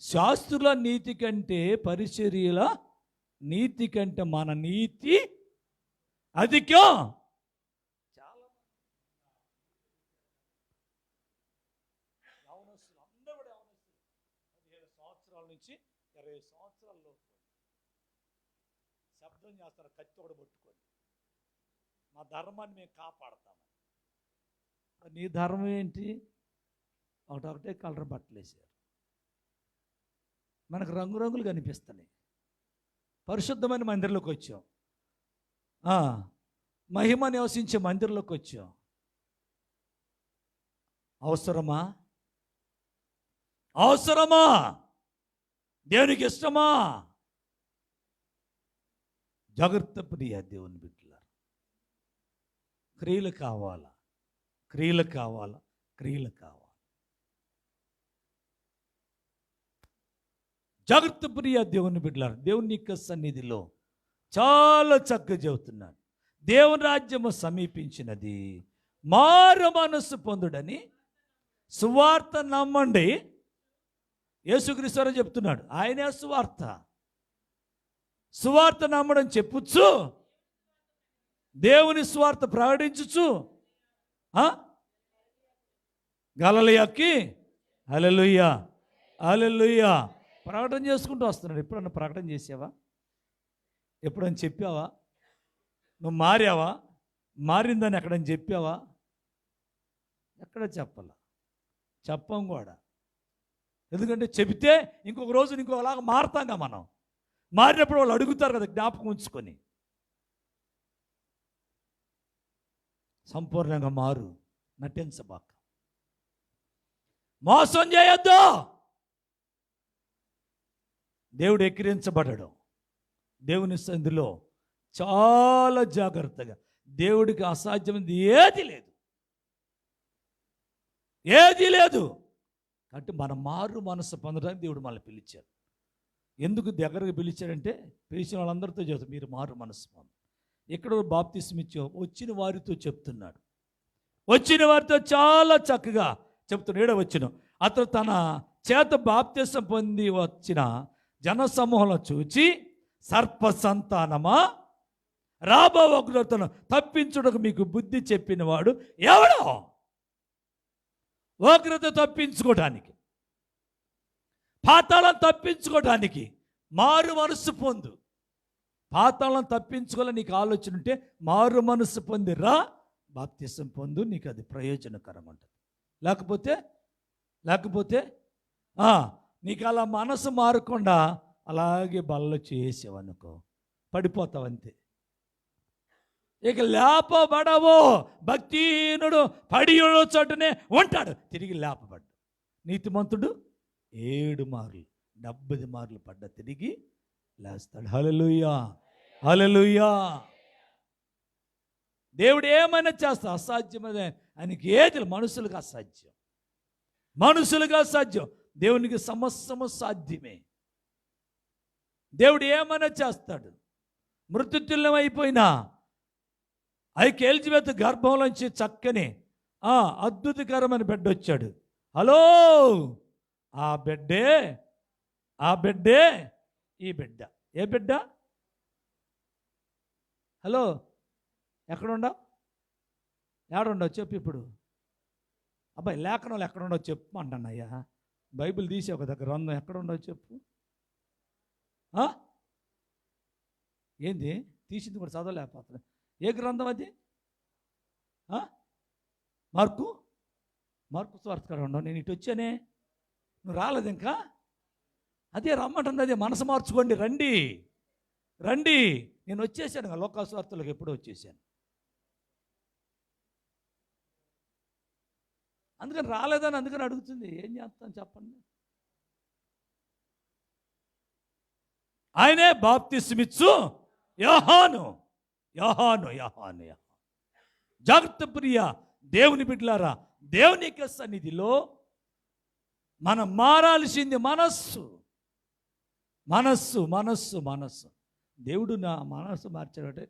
శాస్త్రుల నీతి కంటే పరిచర్యల నీతి కంటే మన నీతి అధికం. చాలా అందరూ కూడా 15 సంవత్సరాల నుంచి 20 సంవత్సరాల్లో శబ్దం చేస్తారు, కత్తి ఒకటి పట్టుకొని మా ధర్మాన్ని మేము కాపాడతామని. నీ ధర్మం ఏంటి? ఒకటే కలర్ బట్టలు వేసారు, మనకు రంగురంగులు కనిపిస్తున్నాయి. పరిశుద్ధమైన మందిరంలోకి వచ్చాం, మహిమ నివసించే మందిరంలోకి వచ్చాం. అవసరమా? అవసరమా? దేవునికి ఇష్టమా? జాగ్రత్త ప్రియ దేవుని బిడ్డలారా, క్రియలు కావాలా, క్రియలు కావాలా, క్రియలు కావాలా. జాగ్రత్త ప్రియ దేవుని బిడ్డలారా, దేవుని యొక్క సన్నిధిలో చాలా చక్కగా చెబుతున్నాడు. దేవుని రాజ్యము సమీపించినది, మారు మనస్సు పొందుడని సువార్త నమ్మండి. యేసుక్రీస్తు వారు చెప్తున్నాడు, ఆయనే సువార్త. సువార్త నమ్మడం చెప్పుచ్చు, దేవుని సువార్త ప్రకటించుచు గలిలయకి హల్లెలూయా హల్లెలూయా ప్రకటన చేసుకుంటూ వస్తున్నాడు. ఎప్పుడన్నా ప్రకటన చేసావా? ఎప్పుడన్నా చెప్పావా? నువ్వు మారావా? మారిందని ఎక్కడని చెప్పావా? ఎక్కడ చెప్పాల, చెప్పం కూడా. ఎందుకంటే చెబితే ఇంకొక రోజు ఇంకొకలాగా మారుతాంగా. మనం మారినప్పుడు వాళ్ళు అడుగుతారు కదా, జ్ఞాపకం ఉంచుకొని. సంపూర్ణంగా మారు, నటించబాక, మోసం చేయొద్దు. దేవుడు ఎక్కిరించబడడం, దేవుని సంధిలో చాలా జాగ్రత్తగా. దేవుడికి అసాధ్యమైనది ఏది లేదు, ఏది లేదు. అంటే మన మారు మనసు పొందడానికి దేవుడు మనల్ని పిలిచాడు. ఎందుకు దగ్గరకు పిలిచాడంటే, పిలిచిన వాళ్ళందరితో చెప్తాడు మీరు మారు మనసు పొంద. ఇక్కడ బాప్తిసం ఇచ్చా వచ్చిన వారితో చెప్తున్నాడు. వచ్చిన వారితో చాలా చక్కగా చెప్తున్నాడు. 7వ వచనం, అతను తన చేత బాప్తిసం పొంది వచ్చిన జనసమూహంలో చూచి, సర్ప సంతానమా, రాబో ఉగ్రతను తప్పించుటకు మీకు బుద్ధి చెప్పిన వాడు ఎవడో? ఉగ్రత తప్పించుకోవడానికి, పాతాళం తప్పించుకోవడానికి మారు మనస్సు పొందు. పాతాళం తప్పించుకోవాలని నీకు ఆలోచన ఉంటే మారు మనస్సు పొంది రా, బాప్తిసం పొందు, నీకు అది ప్రయోజనకరంగా ఉంటుంది. లేకపోతే నీకు అలా మనసు మారకుండా అలాగే బల్ల చేసావనుకో, పడిపోతావు అంతే. ఇక లేపబడవు. భక్తిహీనుడు పడియుడు చోటనే ఉంటాడు, తిరిగి లేపబడ్డు. నీతిమంతుడు 7 మార్లు 70 మార్లు పడ్డ తిరిగి లేస్తాడు. హల్లెలూయా, హల్లెలూయా. దేవుడు ఏమైనా చేస్తా, అసాధ్యమదే ఆయనకి ఏది మనుషులుగా అసాధ్యం, మనుషులుగా అసాధ్యం. దేవునికి సమస్తము సాధ్యమే. దేవుడు ఏమైనా చేస్తాడు. మృత్యుతుల్యం అయిపోయినా ఎలిజబెత్ గర్భంలోంచి చక్కని అద్భుతకరమైన బిడ్డ వచ్చాడు. హలో, ఆ బిడ్డే ఈ బిడ్డ. ఏ బిడ్డ? హలో, ఎక్కడుండవు? ఏడుండవు చెప్పు ఇప్పుడు. అబ్బాయి లేఖనంలో ఎక్కడుండవు చెప్పు అంటానయ్యా. బైబిల్ తీసి ఒక దగ్గర గ్రంథం ఎక్కడుండవు చెప్పు. ఏంది తీసింది కూడా చదవలేకపోతున్నా. ఏ గ్రంథం అది? మార్కు స్వార్థ కాడ ఉండవు. నేను ఇటు వచ్చానే, నువ్వు రాలేదు ఇంకా. అదే రమ్మంటుంది, అదే మనసు మార్చుకోండి, రండి రండి. నేను వచ్చేసాను లోకాస్వార్థలకు, ఎప్పుడో వచ్చేసాను. అందుకని రాలేదని అందుకని అడుగుతుంది. ఏం చేస్తాను చెప్పండి. ఆయనే బాప్తిస్మిచ్చు యోహాను. జాగ్రత్త ప్రియ దేవుని బిడ్డలారా, దేవుని యొక్క సన్నిధిలో మనం మారాల్సింది మనస్సు. దేవుడు నా మనస్సు మార్చాడంటే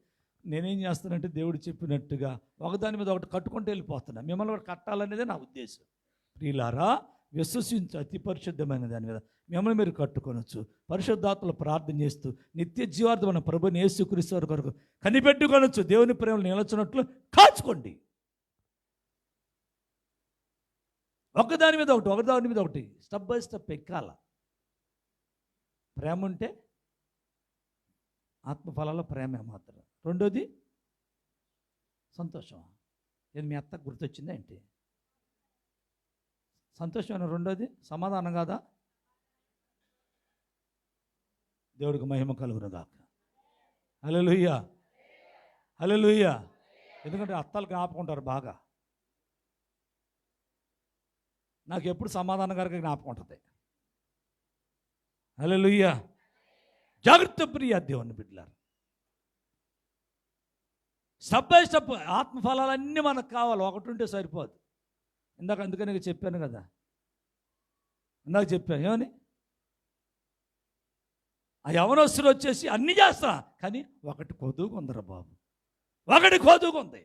నేనేం చేస్తానంటే, దేవుడు చెప్పినట్టుగా ఒకదాని మీద ఒకటి కట్టుకుంటూ వెళ్ళిపోతున్నా. మిమ్మల్ని కూడా కట్టాలనేదే నా ఉద్దేశం. ప్రియులారా, విశ్వసించు అతి పరిశుద్ధమైన దాని మీద మిమ్మల్ని మీరు కట్టుకొనొచ్చు. పరిశుద్ధాత్మలు ప్రార్థన చేస్తూ నిత్య జీవార్థమైన ప్రభుని యేసుక్రీస్తు వారి కొరకు కనిపెట్టుకొనొచ్చు. దేవుని ప్రేమలు నిలచినట్లు కాచుకోండి. ఒకదాని మీద ఒకటి స్టెప్ బై స్టెప్ ఎక్కాల. ప్రేమ ఉంటే ఆత్మఫలాల్లో ప్రేమే మాత్రం. రెండోది సంతోషం. ఏది మీ అత్తకు గుర్తొచ్చిందా ఏంటి? సంతోషమైన రెండోది సమాధానం కాదా? దేవుడికి మహిమ కలుగునుగాక. హల్లెలూయా, హల్లెలూయా. ఎందుకంటే అత్తలు జ్ఞాపకుంటారు బాగా. నాకు ఎప్పుడు సమాధానం గారికి జ్ఞాపకం ఉంటుంది. హల్లెలూయా. జాగ్రత్త ప్రియ దేవుని బిడ్డలారా, స్టెప్ బై స్టెప్ ఆత్మఫలాలన్నీ మనకు కావాలి. ఒకటి ఉంటే సరిపోదు. అందుకని చెప్పాను కదా, ఏమని ఆ యవనస్తులు వచ్చేసి అన్నీ చేస్తా, కానీ ఒకటి కొదుగుందరా బాబు, ఒకటి కొదుగుంది.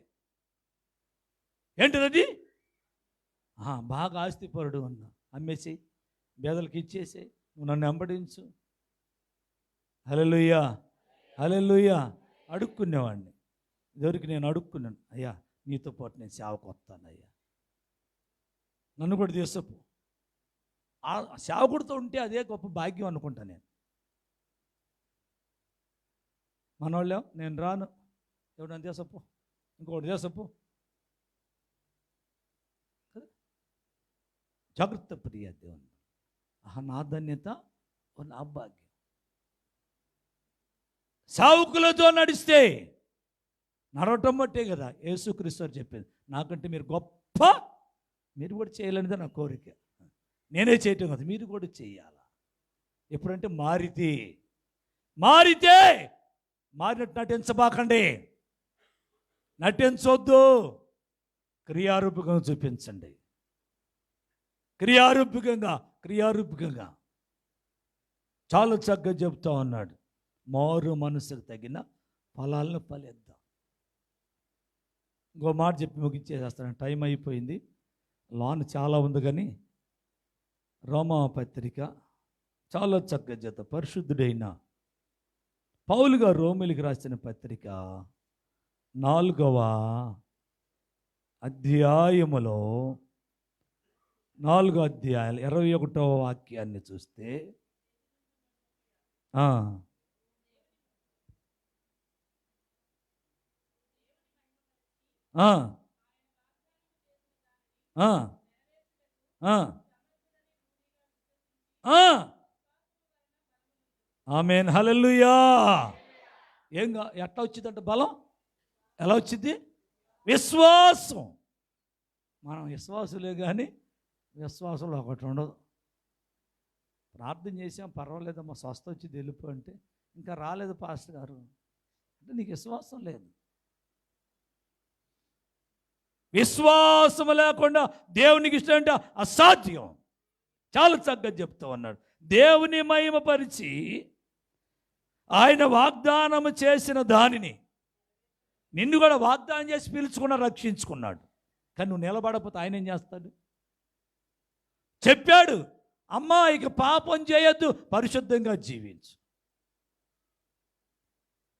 ఏంటిది? బాగా ఆస్తిపరుడు అన్నా, అమ్మేసి పేదలకు ఇచ్చేసి నువ్వు నన్ను వెంబడించు. హల్లెలూయా, హల్లెలూయా. అడుక్కునేవాడిని. ఎవరికి నేను అడుక్కున్నాను, అయ్యా నీతో పాటు నేను సేవకు వస్తాను, అయ్యా నన్ను కూడా తీసుకు. ఆ సేవకుడితో ఉంటే అదే గొప్ప భాగ్యం అనుకుంటా నేను. మనోళ్ళే నేను రాను, ఎవడు నన్ను తీసుకు, ఇంకొకటి తీసుకు. జాగ్రత్త ప్రియ దేవుని, నా ధన్యత, నా భాగ్యం. సావుకులతో నడిస్తే నడవటం బట్టే కదా యేసుక్రీస్తు చెప్పేది. నాకంటే మీరు గొప్ప, మీరు కూడా చేయాలనేది నా కోరిక. నేనే చేయటం కదా, మీరు కూడా చేయాలా. ఎప్పుడంటే మారినట్టు నటించబాకండి, నటించొద్దు. క్రియారూపకంగా చూపించండి. క్రియారూపకంగా చాలా చక్కగా చెప్తా ఉన్నాడు. మారు మనసుకు తగిన ఫలాలను ఫలిద్దాం. ఇంకో మాట చెప్పి ముగించేసేస్తాను, టైం అయిపోయింది. లాన్ చాలా ఉంది కానీ రోమా పత్రిక చాలా చక్కగా చేత పరిశుద్ధుడైన పౌలుగా రోమిలికి రాసిన పత్రిక 4వ అధ్యాయములో 4వ అధ్యాయాలు 21వ వాక్యాన్ని చూస్తే ఆమేన్, హల్లెలూయా. ఎట్లా వచ్చిందంట బలం? ఎలా వచ్చింది? విశ్వాసం. మనం విశ్వాసులే కానీ విశ్వాసంలో ఒకటి ఉండదు. ప్రార్థన చేసాం, పర్వాలేదమ్మా స్వస్థ వచ్చి వెళ్ళిపో అంటే, ఇంకా రాలేదు పాస్టర్ గారు అంటే నీకు విశ్వాసం లేదు. విశ్వాసం లేకుండా దేవునికి ఇష్టం అంటే అసాధ్యం. చాలా చక్కగా చెప్తూ ఉన్నాడు. దేవుని మహిమపరిచి ఆయన వాగ్దానం చేసిన దానిని నిన్ను కూడా వాగ్దానం చేసి పిలుచుకున్న రక్షించుకున్నాడు. కానీ నువ్వు నిలబడకపోతే ఆయన ఏం చేస్తాడు? చెప్పాడు, అమ్మా ఇక పాపం చేయొద్దు, పరిశుద్ధంగా జీవించు.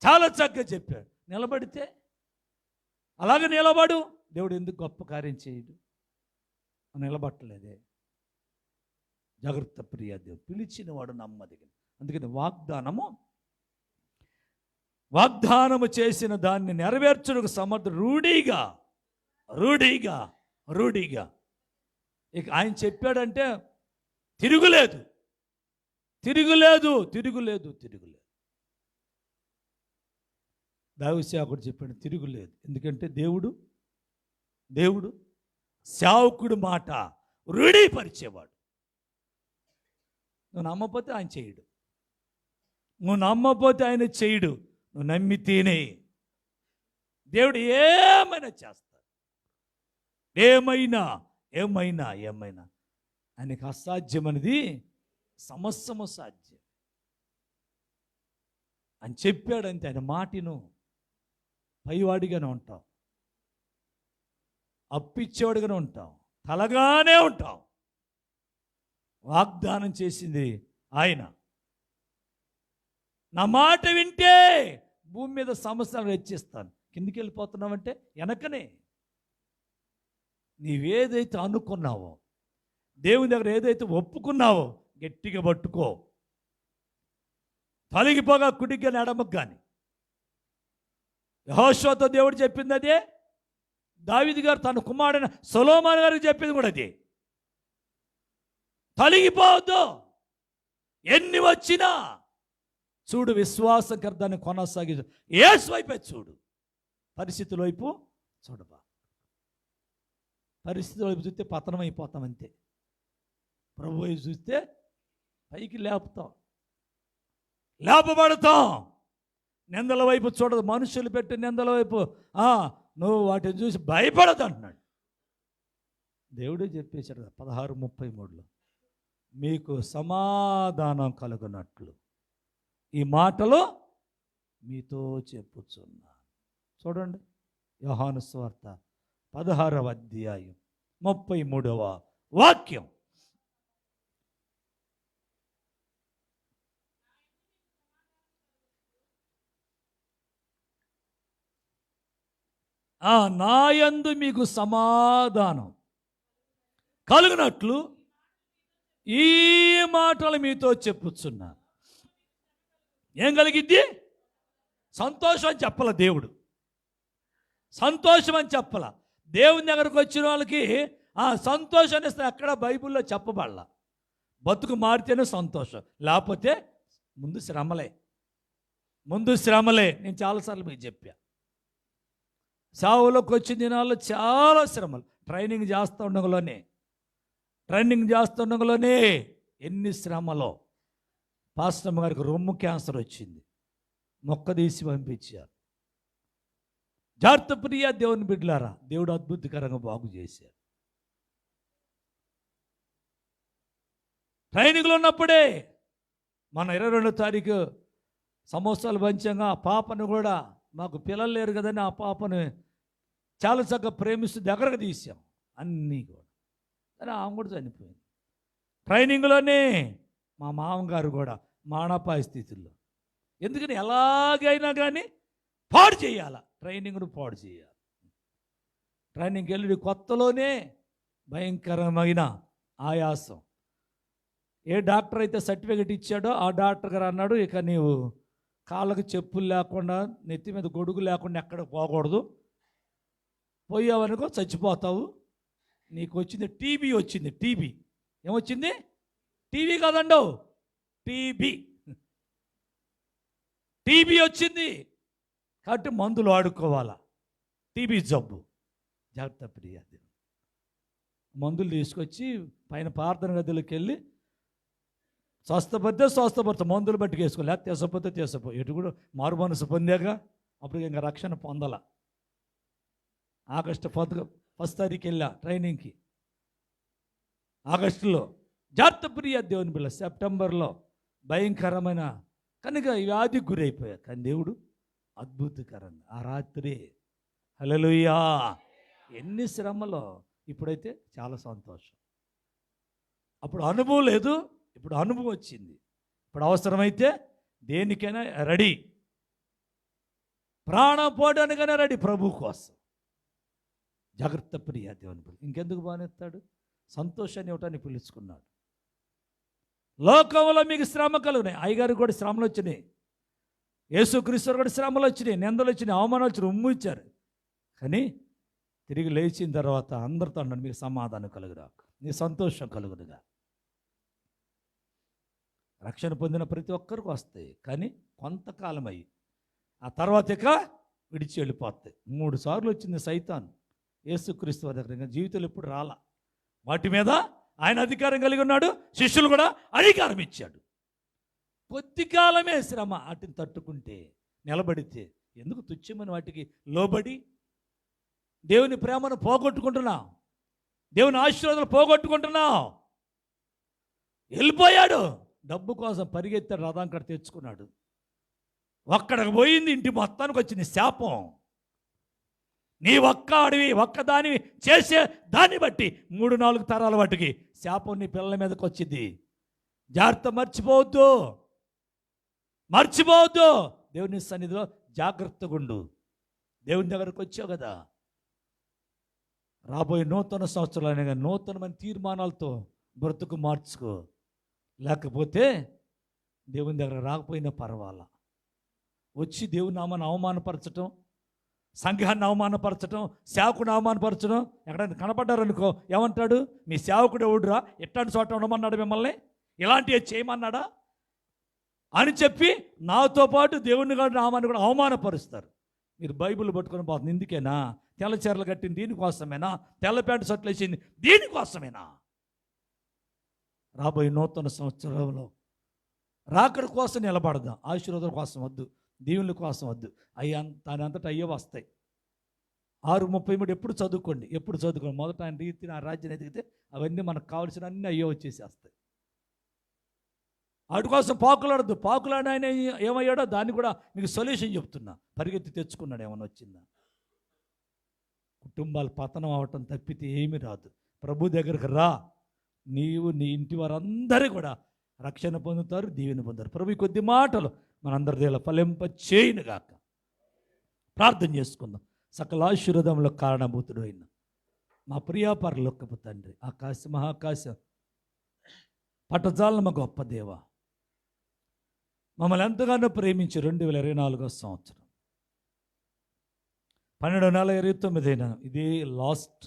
చాలా చక్కగా చెప్పాడు. నిలబడితే అలాగే నిలబడు. దేవుడు ఎందుకు గొప్ప కార్యం చేయడు? నిలబట్టలేదే. జాగ్రత్త ప్రియ, దేవుడు పిలిచిన వాడు నమ్మదగిన. అందుకని వాగ్దానము చేసిన దాన్ని నెరవేర్చుటకు సమర్థుడు. రూఢిగా ఇక ఆయన చెప్పాడంటే తిరుగులేదు. దావీదు చెప్పాడు తిరుగులేదు. ఎందుకంటే దేవుడు సేవకుడు మాట రూఢీపరిచేవాడు. నువ్వు నమ్మపోతే ఆయన చేయడు. నువ్వు నమ్మితేనే దేవుడు ఏమైనా చేస్తాడు. ఏమైనా ఆయనకు అసాధ్యమనేది సమస్తము సాధ్యం అని చెప్పాడంతే. ఆయన మాటను పైవాడిగానే ఉంటావు, అప్పిచ్చేవాడిగానే ఉంటావు, తలగానే ఉంటావు. వాగ్దానం చేసింది ఆయన. నా మాట వింటే భూమి మీద సమస్యలు హెచ్చిస్తాను. కిందికి వెళ్ళిపోతున్నావంటే వెనకనే. నీవేదైతే అనుకున్నావో, దేవుని దగ్గర ఏదైతే ఒప్పుకున్నావో గట్టిగా పట్టుకో. తొలగిపోగా కుడికి కానీ ఎడమకు కానీ. యెహోషువతో దేవుడు చెప్పింది అదే. దావీదు గారు తన కుమారుడైన సొలొమోను గారికి చెప్పింది కూడా అదే. తొలగిపోవద్దు. ఎన్ని వచ్చినా చూడు, విశ్వాసకర్దాన్ని కొనసాగి యేసు వైపే చూడు. పరిస్థితుల వైపు చూడబా. పరిస్థితుల వైపు చూస్తే పతనం అయిపోతాం అంతే. ప్రభు వైపు చూస్తే పైకి లేపబడతాం. నిందల వైపు చూడదు. మనుషులు పెట్టి నిందల వైపు నువ్వు వాటిని చూసి భయపడదు అంటున్నాడు. దేవుడే చెప్పేశాడు 16:33లో, మీకు సమాధానం కలుగునట్లు ఈ మాటలు మీతో చెప్పుచున్నా. చూడండి, యోహాను సువార్త 16వ అధ్యాయం 33వ వాక్యం. నాయందు మీకు సమాధానం కలుగునట్లు ఈ మాటలు మీతో చెప్పుచున్నా. ఏం కలిగిద్ది? సంతోషం అని చెప్పాల దేవుడు. సంతోషం అని చెప్పాల. దేవుని దగ్గరకు వచ్చిన వాళ్ళకి సంతోషాన్ని ఇస్తే ఎక్కడ బైబిల్లో చెప్పబడలా. బతుకు మారితేనే సంతోషం, లేకపోతే ముందు శ్రమలే. నేను చాలాసార్లు మీకు చెప్పా. సావులోకి వచ్చిన దినాల్లో చాలా శ్రమలు. ట్రైనింగ్ చేస్తుండగానే ఎన్ని శ్రమలో. పాస్టమ్ గారికి రొమ్ము క్యాన్సర్ వచ్చింది, మొక్క తీసి పంపించారు. జాగ్రత్త ప్రియ దేవుని బిడ్డలారా, దేవుడు అద్భుతకరంగా బాగు చేశారు. ట్రైనింగ్లో ఉన్నప్పుడే మన 22వ తారీఖు సమోసాలు పంచంగా ఆ పాపను కూడా, మాకు పిల్లలు లేరు కదని ఆ పాపను చాలా చక్కగా ప్రేమిస్తూ దగ్గరకు తీసాం అన్నీ కూడా. కానీ ఆమె కూడా చనిపోయింది ట్రైనింగ్లోనే. మా మామగారు కూడా మానపాయ స్థితిలో. ఎందుకని ఎలాగైనా కానీ పాడు చేయాలి, ట్రైనింగ్ను పాడు చేయాలి. ట్రైనింగ్కి వెళ్ళి కొత్తలోనే భయంకరమైన ఆయాసం. ఏ డాక్టర్ అయితే సర్టిఫికెట్ ఇచ్చాడో ఆ డాక్టర్ గారు అన్నాడు, ఇక నీవు కాళ్ళకు చెప్పులు లేకుండా, నెత్తి మీద గొడుగు లేకుండా ఎక్కడికి పోకూడదు, పోయావనుకో చచ్చిపోతావు. నీకు వచ్చింది టీబీ వచ్చింది. టీబీ ఏమొచ్చింది? టీవీ కాదండో, టీబీ వచ్చింది. కాబట్టి మందులు వాడుకోవాలా. టీబీ జబ్బు. జాగ్రత్త ప్రియ. మందులు తీసుకొచ్చి పైన ప్రార్థన గదిలోకి వెళ్ళి స్వస్థపడితే మందులు బట్టి వేసుకో, లేకపోతే తీసపోతే తీసపో. ఎటు కూడా మారు మనసు పొందాక అప్పుడు ఇంకా రక్షణ పొందాల. ఆగస్టు 1 తారీఖు వెళ్ళా ట్రైనింగ్కి, ఆగస్టులో. జాగ్రత్త ప్రియ దేవుని పిల్ల. సెప్టెంబర్లో భయంకరమైన కనుక వ్యాధికి గురైపోయా. కానీ దేవుడు అద్భుతకరంగా ఆ రాత్రి, హల్లెలూయా, ఎన్ని శ్రమలో. ఇప్పుడైతే చాలా సంతోషం. అప్పుడు అనుభవం లేదు, ఇప్పుడు అనుభవం వచ్చింది. ఇప్పుడు అవసరమైతే దేనికైనా రెడీ, ప్రాణం పోవడానికైనా రెడీ ప్రభు కోసం. జాగ్రత్త ప్రియ దేవుని పిల్ల. ఇంకెందుకు బానేస్తాడు? సంతోషాన్ని ఇవ్వటానికి పిలుచుకున్నాడు. లోకంలో మీకు శ్రమ కలుగునాయి. అయ్యగారికి కూడా శ్రమలు వచ్చినాయి, యేసుక్రీస్తు కూడా శ్రమలు వచ్చినాయి, నిందలు వచ్చినాయి, అవమానాలు వచ్చినాయి, ఉమ్ము ఇచ్చారు. కానీ తిరిగి లేచిన తర్వాత అందరితో అన్నాడు, మీకు సమాధానం కలుగురా, నీ సంతోషం కలుగునుగా. రక్షణ పొందిన ప్రతి ఒక్కరికి వస్తాయి, కానీ కొంతకాలం అయ్యి ఆ తర్వాత ఇక విడిచి వెళ్ళిపోతాయి. 3 సార్లు వచ్చింది సైతాన్ యేసుక్రీస్తు వారి దగ్గర. జీవితంలో ఎప్పుడు రాలా. వాటి మీద ఆయన అధికారం కలిగి ఉన్నాడు, శిష్యులు కూడా అధికారం ఇచ్చాడు. కొద్ది కాలమే శ్రమ, వాటిని తట్టుకుంటే నిలబడితే ఎందుకు తుచ్చమని వాటికి లోబడి దేవుని ప్రేమను పోగొట్టుకుంటున్నావు, దేవుని ఆశీర్వాదాలు పోగొట్టుకుంటున్నావు. వెళ్ళిపోయాడు, డబ్బు కోసం పరిగెత్తాడు, రథాంకడ తెచ్చుకున్నాడు. ఒక్కడికి పోయింది, ఇంటి మొత్తానికి వచ్చింది శాపం. నీ ఒక్క అడవి ఒక్కదాని చేసే దాన్ని బట్టి 3-4 తరాల వాటికి శాపం నీ పిల్లల మీదకి వచ్చింది. జాగ్రత్త, మర్చిపోవద్దు. దేవుని సన్నిధిలో జాగ్రత్తగా ఉండు. దేవుని దగ్గరకు వచ్చావు కదా, రాబోయే నూతన సంవత్సరాలైన నూతనమైన తీర్మానాలతో బ్రతుకు మార్చుకో. లేకపోతే దేవుని దగ్గర రాకపోయినా పర్వాలా, వచ్చి దేవుని నామాన్ని అవమానపరచటం, సంఘాన్ని అవమానపరచటం, సేవకుని అవమానపరచడం. ఎక్కడైనా కనపడ్డారనుకో ఏమంటాడు? మీ సేవకుడు ఎవడురా, ఎట్లాంటి చోట ఉండమన్నాడు మిమ్మల్ని, ఇలాంటివి చేయమన్నాడా అని చెప్పి నాతో పాటు దేవుని గారి నామాన్ని కూడా అవమానపరుస్తారు. మీరు బైబిల్ పట్టుకొని పోతుంది ఇందుకేనా? తెల్ల చీరలు కట్టింది దీనికోసమేనా? తెల్ల ప్యాంటు షర్ట్లు వేసింది దీనికోసమేనా? రాబోయే నూతన సంవత్సరంలో రాకడ కోసం నిలబడదాం. ఆశీర్వాదం కోసం వద్దు, దీవుల కోసం వద్దు. దాని అంతటా అయ్యే వస్తాయి. 6:33 ఎప్పుడు చదువుకోండి. మొదట ఆయన రీతిని, ఆ రాజ్యాన్ని ఎదిగితే అవన్నీ మనకు కావాల్సిన అన్నీ అయ్యో వచ్చేసేస్తాయి. వాటి కోసం పాకులాడిన ఆయన ఏమయ్యాడో దాన్ని కూడా మీకు సొల్యూషన్ చెప్తున్నా. పరిగెత్తి తెచ్చుకున్నాడు, ఏమైనా వచ్చిందా? కుటుంబాలు పతనం అవటం తప్పితే ఏమీ రాదు. ప్రభు దగ్గరకు రా, నీవు నీ ఇంటి వారందరూ కూడా రక్షణ పొందుతారు, దీవెన పొందుతారు. ప్రభు కొద్ది మాటలు మనందరి దేవుల ఫలింప చేయనుగాక. ప్రార్థన చేసుకుందాం. సకల ఆశీర్వాదంలో కారణభూతుడు అయిన మా ప్రియాపరలోకపు తండ్రి, ఆకాశ మహాకాశం పట్టజాలమ గొప్ప దేవ, మమ్మల్ని ఎంతగానో ప్రేమించి 2024 సంవత్సరం 12 నెల 29 ఇదే లాస్ట్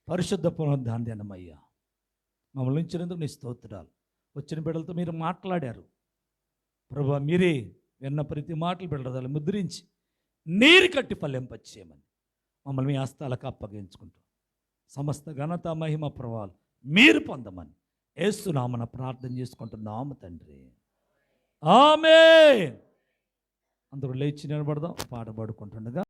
పరిశుద్ధ పునరుద్ధానమయ్యా. మమ్మల్ని ఉంచినందుకు నీ స్తోత్రాలు. వచ్చిన బిడ్డలతో మీరు మాట్లాడారు ప్రభువా, మీరే విన్న ప్రతి మాటలు బిడ్డలు ముద్రించి నీరు కట్టి ఫలింపచేయమని మమ్మల్ని మీ హస్తాలకు అప్పగించుకుంటాం. సమస్త ఘనత మహిమ ప్రభావాలు మీరు పొందమని యేసు నామమున ప్రార్థన చేసుకుంటున్నాము తండ్రి, ఆమేన్. అందరూ లేచి నిలబడదాం, పాట పాడుకుంటుండగా.